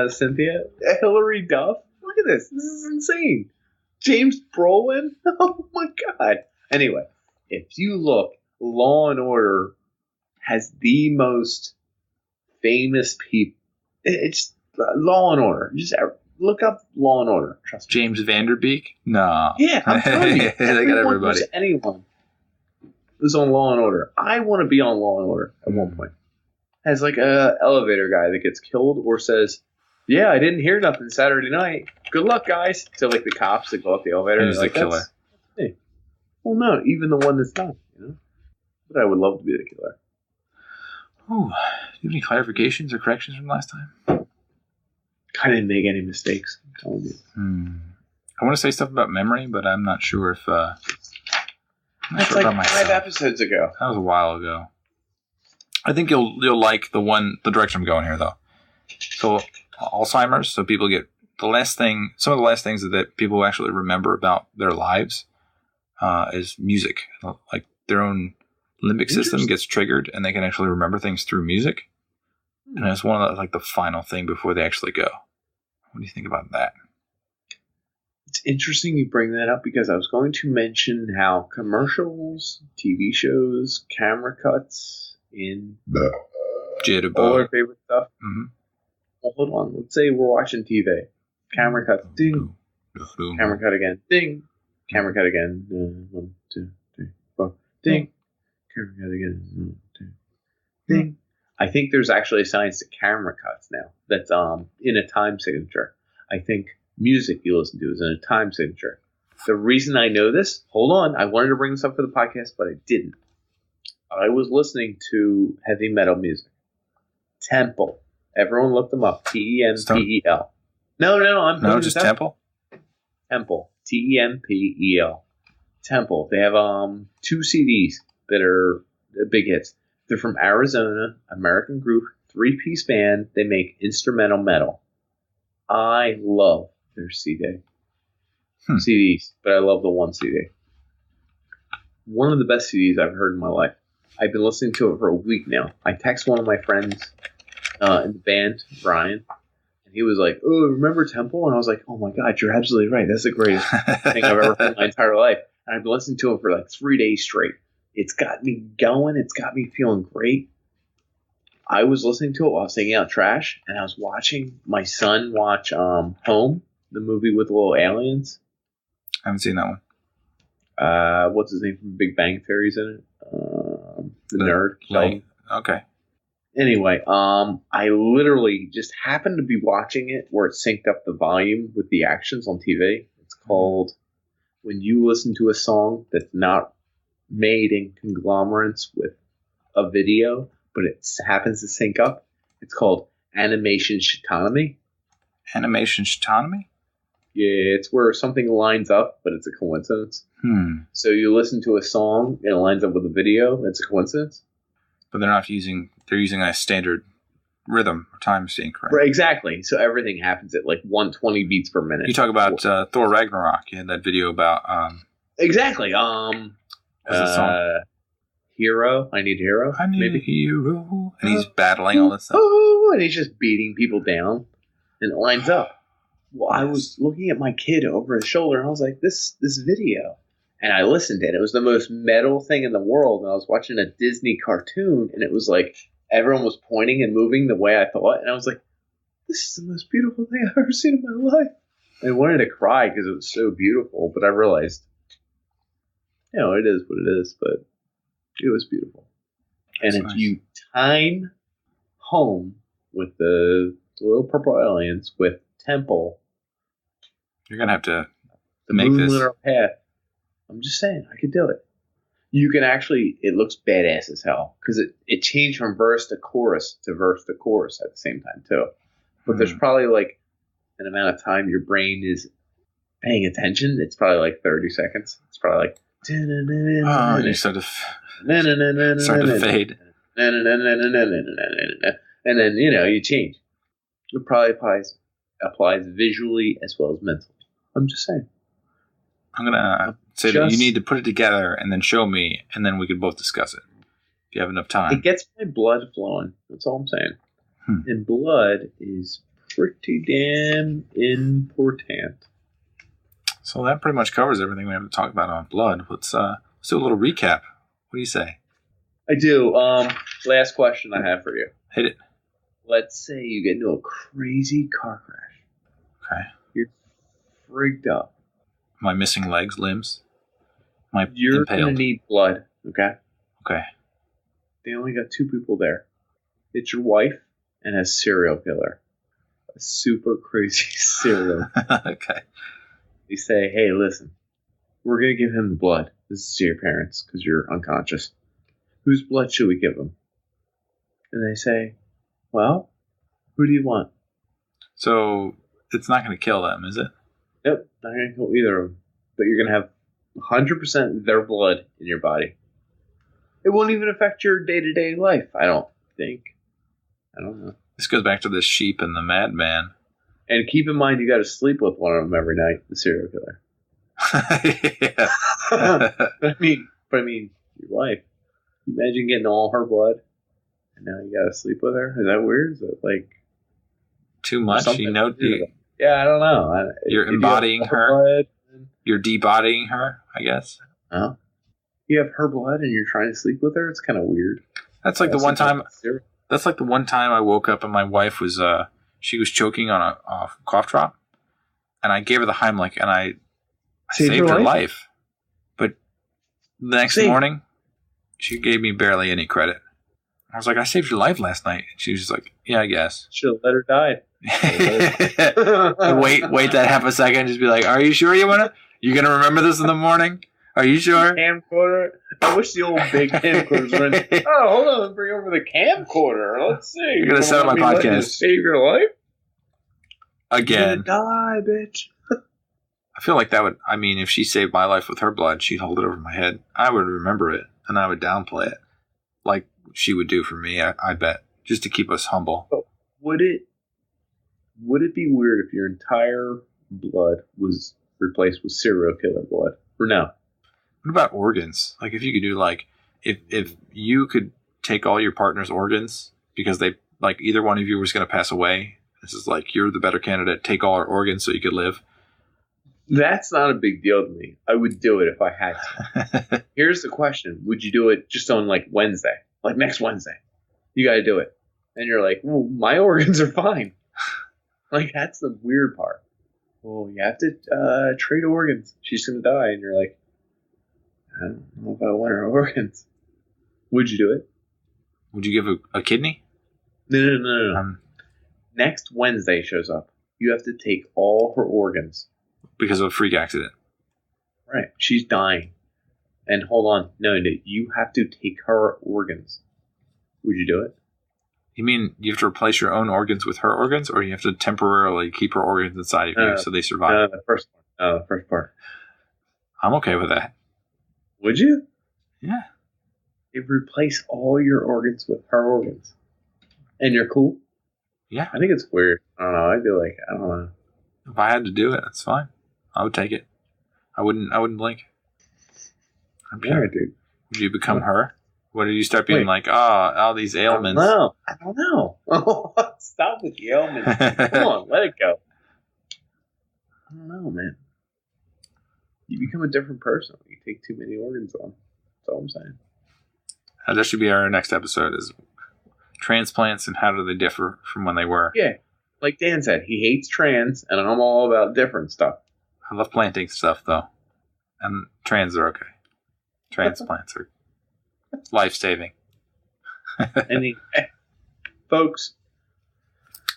[SPEAKER 2] Cynthia, Hilary Duff. Look at this. This is insane. James Brolin. Oh my god. Anyway, if you look, Law and Order has the most famous people. It's Law and Order. Just look up Law and Order. Trust me.
[SPEAKER 1] James Vanderbeek? No.
[SPEAKER 2] Yeah, I'm telling you.
[SPEAKER 1] They got everybody.
[SPEAKER 2] Anyone who's on Law and Order. I want to be on Law and Order at one point. As like a elevator guy that gets killed or says, "Yeah, I didn't hear nothing Saturday night. Good luck, guys." To like the cops that go up the elevator.
[SPEAKER 1] Who's the killer?
[SPEAKER 2] Hey. Well, no, even the one that's not. But I would love to be the killer.
[SPEAKER 1] Ooh, do you have any clarifications or corrections from last time?
[SPEAKER 2] I didn't make any mistakes. I'm telling you.
[SPEAKER 1] I want to say stuff about memory, but I'm not sure if.
[SPEAKER 2] That's sure like 5 episodes ago.
[SPEAKER 1] That was a while ago. I think you'll like the direction I'm going here, though. So Alzheimer's. So people get some of the last things that people actually remember about their lives is music. Like their own limbic system gets triggered, and they can actually remember things through music. And it's one of the final thing before they actually go. What do you think about that?
[SPEAKER 2] It's interesting you bring that up because I was going to mention how commercials, TV shows, camera cuts in all our favorite stuff. Mm-hmm. Well, hold on. Let's say we're watching TV. Camera cut, ding. Camera cut again, ding. Camera cut again. 1, 2, 3, 4, ding. Camera cut again. 1, 2, ding. I think there's actually a science to camera cuts now that's in a time signature. I think music you listen to is in a time signature. The reason I know this, hold on, I wanted to bring this up for the podcast, but I didn't. I was listening to heavy metal music. Temple. Everyone look them up. T-E-M-P-E-L. No,
[SPEAKER 1] just Temple?
[SPEAKER 2] Temple. T-E-M-P-E-L. Temple. They have 2 CDs that are big hits. They're from Arizona, American group, 3-piece band. They make instrumental metal. I love their CDs, but I love the one CD. One of the best CDs I've heard in my life. I've been listening to it for a week now. I text one of my friends in the band, Brian, and he was like, "Oh, remember Temple?" And I was like, "Oh my God, you're absolutely right. That's the greatest thing I've ever heard in my entire life." And I've been listening to it for like 3 days straight. It's got me going. It's got me feeling great. I was listening to it while I was taking out trash, and I was watching my son watch Home, the movie with the little aliens.
[SPEAKER 1] I haven't seen that one.
[SPEAKER 2] What's his name from Big Bang Theory's in it? The nerd.
[SPEAKER 1] Like, okay.
[SPEAKER 2] Anyway, I literally just happened to be watching it where it synced up the volume with the actions on TV. It's called when you listen to a song that's not made in conglomerates with a video, but it happens to sync up. It's called animation shitonomy.
[SPEAKER 1] Animation shitonomy?
[SPEAKER 2] Yeah, it's where something lines up, but it's a coincidence. So you listen to a song and it lines up with a video. It's a coincidence.
[SPEAKER 1] But they're using a standard rhythm or time sync, right?
[SPEAKER 2] Right, exactly. So everything happens at like 120 beats per minute.
[SPEAKER 1] You talk about Thor Ragnarok. You had that video about
[SPEAKER 2] exactly.
[SPEAKER 1] What's the song?
[SPEAKER 2] Hero. I need a hero.
[SPEAKER 1] I need a hero. And he's battling all this stuff.
[SPEAKER 2] Oh, and he's just beating people down, and it lines up. Well, I was looking at my kid over his shoulder, and I was like, "This video," and I listened to it. It was the most metal thing in the world, and I was watching a Disney cartoon, and it was like everyone was pointing and moving the way I thought, and I was like, "This is the most beautiful thing I've ever seen in my life." I wanted to cry because it was so beautiful, but I realized, it is what it is, but it was beautiful. And if you time home with the little purple aliens with Temple,
[SPEAKER 1] you're going to have to
[SPEAKER 2] the
[SPEAKER 1] make this.
[SPEAKER 2] Moonlight Path. I'm just saying, I could do it. You can actually, it looks badass as hell because it changed from verse to chorus at the same time, too. But there's probably like an amount of time your brain is paying attention. It's probably like 30 seconds. It's probably like.
[SPEAKER 1] You start to fade.
[SPEAKER 2] And then, you change. It probably applies visually as well as mentally. I'm just saying.
[SPEAKER 1] I'm going to say that you need to put it together and then show me, and then we can both discuss it. If you have enough time.
[SPEAKER 2] It gets my blood flowing. That's all I'm saying. And blood is pretty damn important.
[SPEAKER 1] So that pretty much covers everything we have to talk about on blood. Let's do a little recap. What do you say?
[SPEAKER 2] I do. Last question I have for you.
[SPEAKER 1] Hit it.
[SPEAKER 2] Let's say you get into a crazy car crash.
[SPEAKER 1] Okay.
[SPEAKER 2] You're freaked up.
[SPEAKER 1] Am I missing legs, limbs?
[SPEAKER 2] You're going to need blood, okay?
[SPEAKER 1] Okay.
[SPEAKER 2] They only got 2 people there. It's your wife and a serial killer. A super crazy serial killer.
[SPEAKER 1] Okay.
[SPEAKER 2] You say, hey, listen, we're going to give him the blood. This is to your parents because you're unconscious. Whose blood should we give him? And they say, well, who do you want?
[SPEAKER 1] So it's not going to kill them, is it?
[SPEAKER 2] Nope, not going to kill either of them. But you're going to have 100% of their blood in your body. It won't even affect your day-to-day life, I don't think. I don't know.
[SPEAKER 1] This goes back to the sheep and the madman.
[SPEAKER 2] And keep in mind, you got to sleep with one of them every night, the serial killer. I mean, your wife. Imagine getting all her blood, and now you got to sleep with her. Is that weird? Is that like
[SPEAKER 1] too much?
[SPEAKER 2] Yeah, I don't know.
[SPEAKER 1] You're embodying her. You're debodying her, I guess.
[SPEAKER 2] Huh? You have her blood, and you're trying to sleep with her. It's kind of weird.
[SPEAKER 1] That's like the one time. That's like the one time I woke up and my wife was she was choking on a cough drop, and I gave her the Heimlich, and I saved her life. But the next morning, she gave me barely any credit. I was like, I saved your life last night. And she was just like, yeah, I guess.
[SPEAKER 2] Should have let her die.
[SPEAKER 1] wait that half a second. Just be like, are you sure you're going to remember this in the morning? Are you sure?
[SPEAKER 2] Camcorder. I wish the old big camcorders were in. Oh, hold on. Bring over the camcorder. Let's see.
[SPEAKER 1] You're going to set up my podcast.
[SPEAKER 2] Save your life?
[SPEAKER 1] Again.
[SPEAKER 2] You're gonna die, bitch.
[SPEAKER 1] I feel like that would, if she saved my life with her blood, she'd hold it over my head. I would remember it, and I would downplay it. Like she would do for me, I bet. Just to keep us humble.
[SPEAKER 2] But would it be weird if your entire blood was replaced with serial killer blood? Or no?
[SPEAKER 1] What about organs? Like if you could do if you could take all your partner's organs because they either one of you was going to pass away. This is you're the better candidate. Take all our organs so you could live.
[SPEAKER 2] That's not a big deal to me. I would do it if I had to. Here's the question: would you do it just on Wednesday, next Wednesday? You got to do it, and you're like, "Well, my organs are fine." That's the weird part. Well, you have to trade organs. She's gonna die, and you're like, I don't know if I want her organs. Would you do it?
[SPEAKER 1] Would you give a kidney?
[SPEAKER 2] No. Next Wednesday shows up. You have to take all her organs.
[SPEAKER 1] Because of a freak accident.
[SPEAKER 2] Right. She's dying. And hold on. No, you have to take her organs. Would you do it?
[SPEAKER 1] You mean you have to replace your own organs with her organs, or you have to temporarily keep her organs inside of you so they survive?
[SPEAKER 2] The first one. The first part.
[SPEAKER 1] I'm okay with that.
[SPEAKER 2] Would you?
[SPEAKER 1] Yeah.
[SPEAKER 2] You'd replace all your organs with her organs. And you're cool?
[SPEAKER 1] Yeah.
[SPEAKER 2] I think it's weird. I don't know. I'd be like, I don't know.
[SPEAKER 1] If I had to do it, that's fine. I would take it. I wouldn't blink.
[SPEAKER 2] I'm sure, dude.
[SPEAKER 1] Would you become her? What did you start being like, all these ailments?
[SPEAKER 2] I don't know. Stop with the ailments. Come on, let it go. I don't know, man. You become a different person when you take too many organs on. That's all I'm saying.
[SPEAKER 1] That should be our next episode, is transplants and how do they differ from when they were.
[SPEAKER 2] Yeah. Like Dan said, he hates trans, and I'm all about different stuff.
[SPEAKER 1] I love planting stuff, though. And trans are okay. Transplants are life-saving.
[SPEAKER 2] Folks,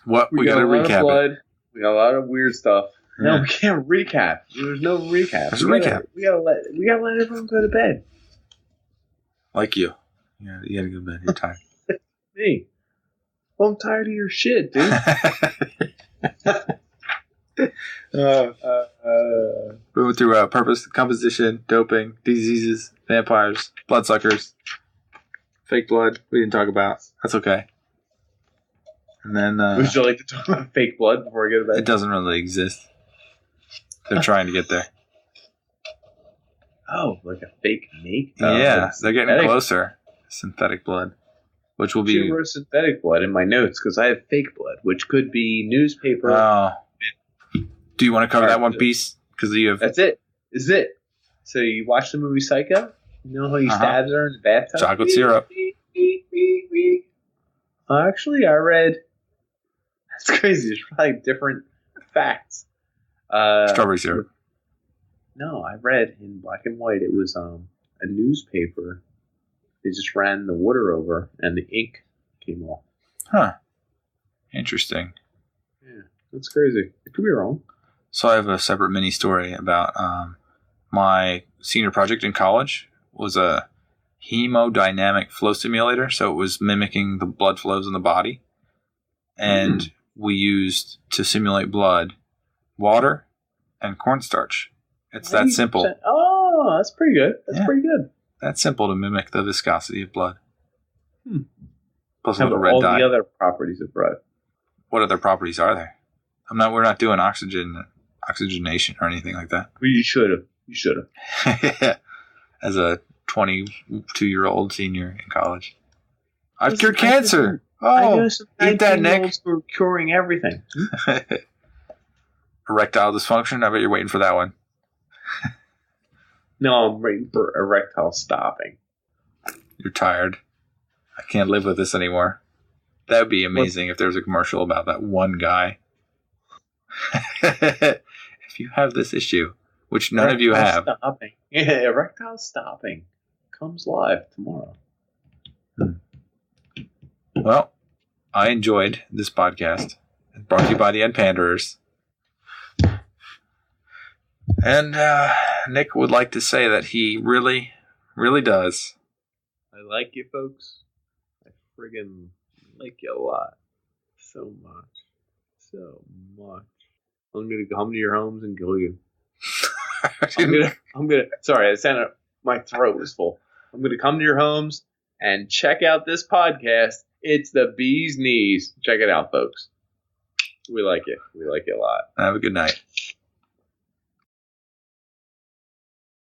[SPEAKER 1] what we got to recap
[SPEAKER 2] blood. We got a lot of weird stuff. Yeah. No, we can't recap. There's no recap.
[SPEAKER 1] There's a recap.
[SPEAKER 2] We gotta let everyone go to bed.
[SPEAKER 1] Like you. Yeah, you gotta go to bed. You're tired.
[SPEAKER 2] Me. Well, I'm tired of your shit, dude.
[SPEAKER 1] We went through purpose, composition, doping, diseases, vampires, bloodsuckers, fake blood. We didn't talk about. That's okay. And then
[SPEAKER 2] would you like to talk about fake blood before I go to bed?
[SPEAKER 1] It doesn't really exist. They're trying to get there.
[SPEAKER 2] Oh, like a fake make?
[SPEAKER 1] Yeah, they're getting closer. Synthetic blood, which will be.
[SPEAKER 2] I wrote synthetic blood in my notes because I have fake blood, which could be newspaper.
[SPEAKER 1] Oh. Do you want to cover that one piece? Because you have.
[SPEAKER 2] That's it. This is it. So you watch the movie Psycho? You know how he stabs her in the bathtub?
[SPEAKER 1] Chocolate syrup.
[SPEAKER 2] Actually, I read. That's crazy. There's probably different facts.
[SPEAKER 1] Strawberry syrup.
[SPEAKER 2] No, I read in black and white. It was a newspaper. They just ran the water over, and the ink came off.
[SPEAKER 1] Huh. Interesting.
[SPEAKER 2] Yeah, that's crazy. It could be wrong.
[SPEAKER 1] So I have a separate mini story about my senior project in college was a hemodynamic flow simulator. So it was mimicking the blood flows in the body. And we used to simulate blood, water, and cornstarch. It's 90%. That simple.
[SPEAKER 2] Oh, that's pretty good. That's pretty good.
[SPEAKER 1] That's simple to mimic the viscosity of blood. Plus
[SPEAKER 2] a little red dye. All the other properties of blood.
[SPEAKER 1] What other properties are there? We're not doing oxygenation or anything like that.
[SPEAKER 2] Well, you should have. You should have.
[SPEAKER 1] As a 22-year-old senior in college. I've cured cancer.
[SPEAKER 2] I know some 19-year-olds who are curing everything.
[SPEAKER 1] Erectile dysfunction? I bet you're waiting for that one.
[SPEAKER 2] No, I'm waiting for erectile stopping.
[SPEAKER 1] You're tired. I can't live with this anymore. That would be amazing if there was a commercial about that one guy. If you have this issue, which none of you have.
[SPEAKER 2] Stopping. Yeah, erectile stopping comes live tomorrow.
[SPEAKER 1] Well, I enjoyed this podcast. It's brought to you by the Unpanderers. And Nick would like to say that he really, really does.
[SPEAKER 2] I like you, folks. I friggin' like you a lot. So much. So much. I'm going to come to your homes and kill you. I'm gonna. Sorry, I sounded. My throat was full. I'm gonna come to your homes and check out this podcast. It's the bee's knees. Check it out, folks. We like it. We like it a lot.
[SPEAKER 1] Have a good night.